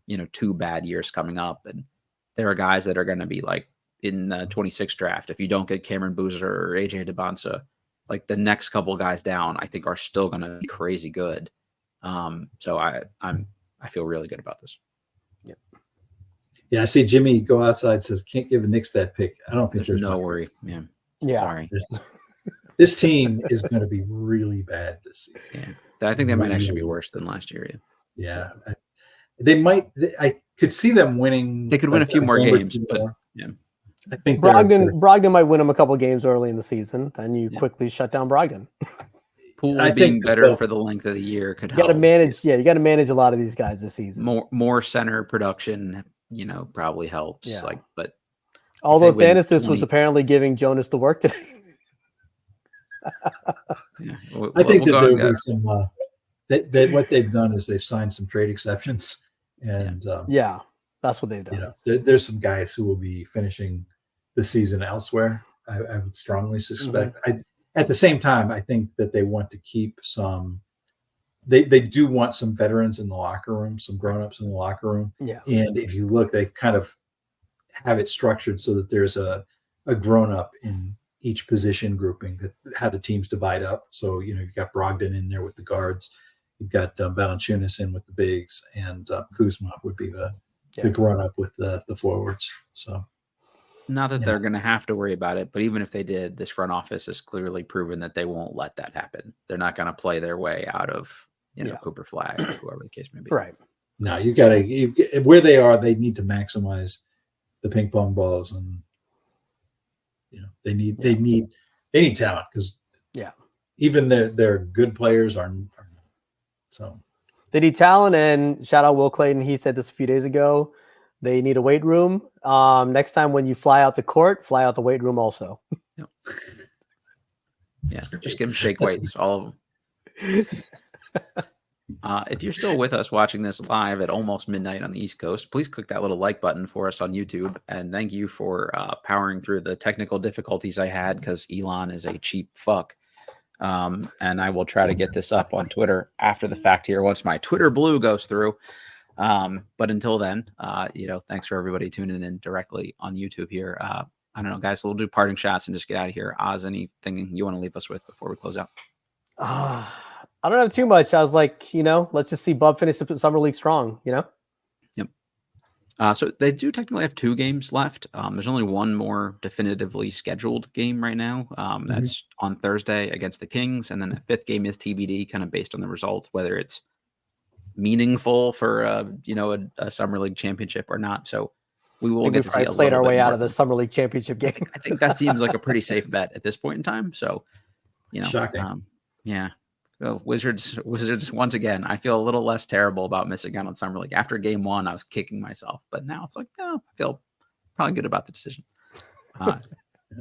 2 bad years coming up. And there are guys that are going to be like in the 26th draft. If you don't get Cameron Boozer or AJ DeBonsa, like the next couple guys down, I think are still going to be crazy good. So I feel really good about this. Yeah. I see Jimmy go outside, says, can't give the Knicks that pick. I don't think there's no worry, man. Yeah. Sorry. This team is going to be really bad this season. Yeah. I think they might actually be worse than last year. Yeah. They might. I could see them winning. They could win a few more games, but yeah. I think Brogdon might win them a couple games early in the season. Then you quickly shut down Brogdon. Poole being better for the length of the year could help. You got to manage. Yeah, you got to manage a lot of these guys this season. More center production, probably helps. Yeah. But although Thanasis was apparently giving Jonas the work today. Yeah. I think that there will be some. What they've done is they've signed some trade exceptions, and that's what they've done. There's some guys who will be finishing the season elsewhere. I would strongly suspect. At the same time, I think that they want to keep some. They do want some veterans in the locker room, some grown-ups in the locker room. Yeah. And if you look, they kind of have it structured so that there's a grown-up in each position grouping, that how the teams divide up. So, you've got Brogdon in there with the guards. You've got Valanciunas in with the bigs, and Kuzma would be the grown-up with the forwards. So, not that they're going to have to worry about it, but even if they did, this front office has clearly proven that they won't let that happen. They're not going to play their way out of, Cooper Flag or whoever the case may be. Right. No, where they are, they need to maximize the ping pong balls, and they need talent, because even their good players are so. They need talent, and shout out Will Clayton. He said this a few days ago. They need a weight room. Next time when you fly out the court, fly out the weight room also. Yep. Yeah, just give them shake weights, all of them. If you're still with us watching this live at almost midnight on the East Coast, please click that little like button for us on YouTube. And thank you for powering through the technical difficulties I had because Elon is a cheap fuck. And I will try to get this up on Twitter after the fact here once my Twitter blue goes through. But until then, thanks for everybody tuning in directly on YouTube here. I don't know, guys, we'll do parting shots and just get out of here. Oz, anything you want to leave us with before we close out? I don't have too much. I was like, let's just see Bub finish the summer league strong, Yep. So they do technically have 2 games left. There's only one more definitively scheduled game right now. That's on Thursday against the Kings. And then the 5th game is TBD, kind of based on the results, whether it's meaningful for, a summer league championship or not. So we will get to see played our way out of the summer league championship game. I think that seems like a pretty safe bet at this point in time. So, shocking. Yeah. So Wizards once again. I feel a little less terrible about missing out on summer league. After game 1, I was kicking myself, but now it's like, I feel probably good about the decision.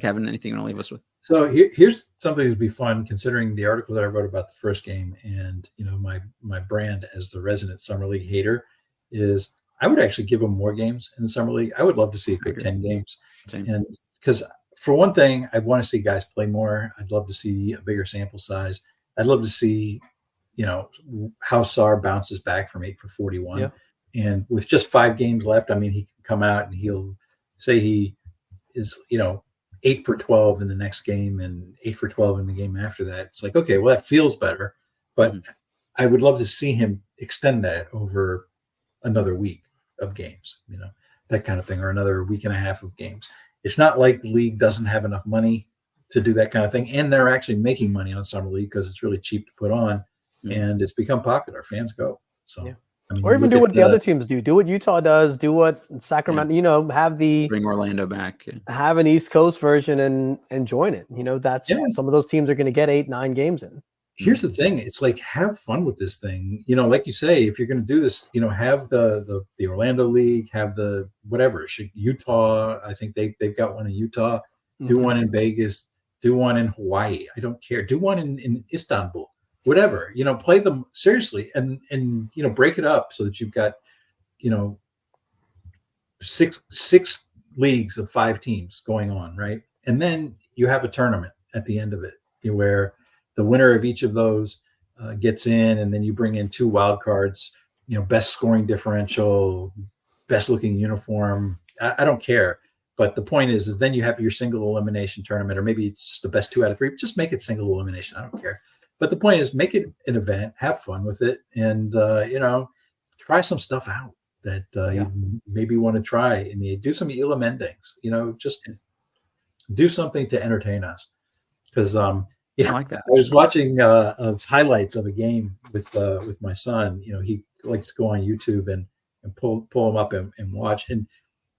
Kevin, anything you want to leave us with? So here's something that would be fun, considering the article that I wrote about the first game, and my brand as the resident summer league hater is I would actually give them more games in the summer league. I would love to see it go 10 games, and because for one thing, I want to see guys play more. I'd love to see a bigger sample size. I'd love to see, how Sarr bounces back from 8 for 41. Yeah. And with just 5 games left, I mean, he can come out and he'll say he is, 8 for 12 in the next game and 8 for 12 in the game after that. It's like, okay, well, that feels better. But I would love to see him extend that over another week of games, that kind of thing, or another week and a half of games. It's not like the league doesn't have enough money to do that kind of thing. And they're actually making money on summer league because it's really cheap to put on and it's become popular. Fans go. So, I mean, or even do what the other teams do. Do what Utah does. Do what Sacramento, bring Orlando back. Have an East Coast version and join it. That's some of those teams are going to get 8-9 games in. Here's the thing. It's like, have fun with this thing. Like you say, if you're going to do this, have the Orlando League, have the whatever. Utah, I think they've got one in Utah. Do one in Vegas. Do one in Hawaii. I don't care. Do one in Istanbul. Whatever. Play them seriously and break it up so that you've got, six leagues of 5 teams going on, right? And then you have a tournament at the end of it where the winner of each of those gets in, and then you bring in 2 wild cards, best scoring differential, best looking uniform. I don't care. But the point is then you have your single elimination tournament, or maybe it's just the best 2 out of 3. Just make it single elimination. I don't care. But the point is, make it an event, have fun with it, and try some stuff out that you maybe want to try. Do some Elam endings. Just do something to entertain us. Because I like that. I was watching highlights of a game with my son. He likes to go on YouTube and pull them up and watch. And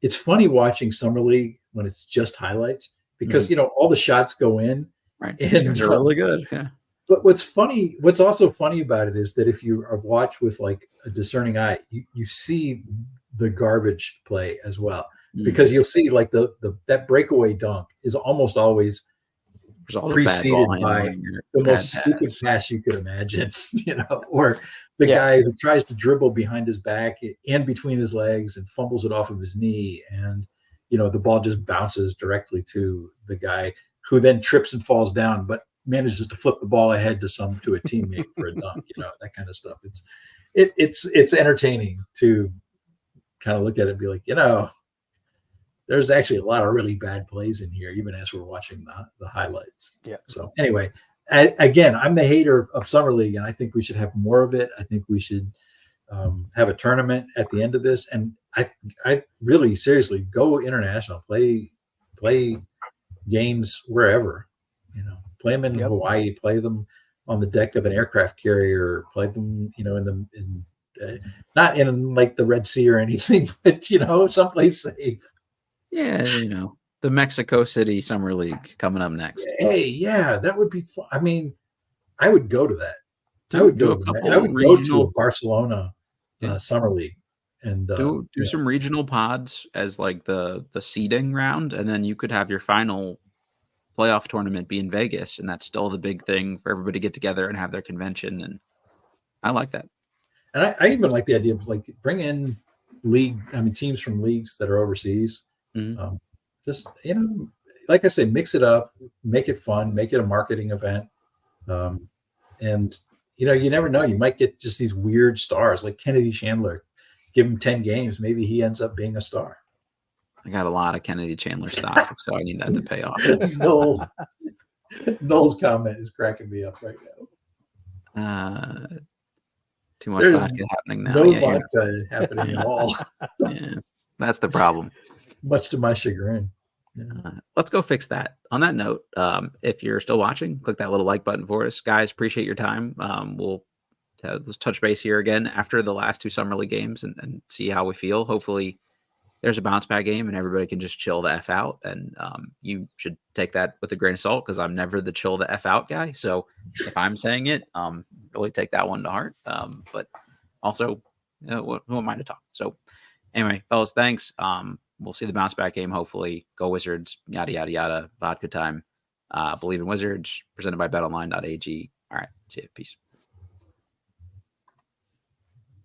it's funny watching summer league when it's just highlights because all the shots go in, right? And they're really good. Yeah. But what's also funny about it is that if you are watch with like a discerning eye, you see the garbage play as well, because you'll see like that breakaway dunk is almost always preceded by the most stupid pass you could imagine, or the guy who tries to dribble behind his back and between his legs and fumbles it off of his knee. And, the ball just bounces directly to the guy who then trips and falls down, but manages to flip the ball ahead to a teammate for a dunk, that kind of stuff. It's entertaining to kind of look at it and be like, there's actually a lot of really bad plays in here, even as we're watching the highlights. Yeah. So anyway, again, I'm the hater of summer league, and I think we should have more of it. I think we should have a tournament at the end of this, and I really seriously go international, play games wherever, play them in Hawaii, play them on the deck of an aircraft carrier, play them, not in like the Red Sea or anything, but someplace safe. Yeah, the Mexico City Summer League coming up next. Hey, yeah, that would be fun. I mean, I would go to that. I would go to a Barcelona Summer League and do some regional pods as like the seeding round, and then you could have your final playoff tournament be in Vegas, and that's still the big thing for everybody to get together and have their convention. And I like that. And I even like the idea of like bring in teams from leagues that are overseas. Mhm. Just, like I say, mix it up, make it fun, make it a marketing event. And, you never know. You might get just these weird stars like Kennedy Chandler. Give him 10 games. Maybe he ends up being a star. I got a lot of Kennedy Chandler stock, so I need that to pay off. Noel's comment is cracking me up right now. Too much There's vodka happening now. no vodka happening at all. Yeah, that's the problem. Much to my chagrin. Let's go fix that. On that note, if you're still watching, click that little like button for us. Guys, appreciate your time. Let's touch base here again after the last 2 summer league games and see how we feel. Hopefully there's a bounce back game and everybody can just chill the F out. And you should take that with a grain of salt because I'm never the chill the F out guy. So if I'm saying it, really take that one to heart. But also, who am I to talk? So anyway, fellas, thanks. We'll see the bounce back game. Hopefully, go Wizards, yada, yada, yada, vodka time. Believe in Wizards, presented by betonline.ag. All right. See you. Peace.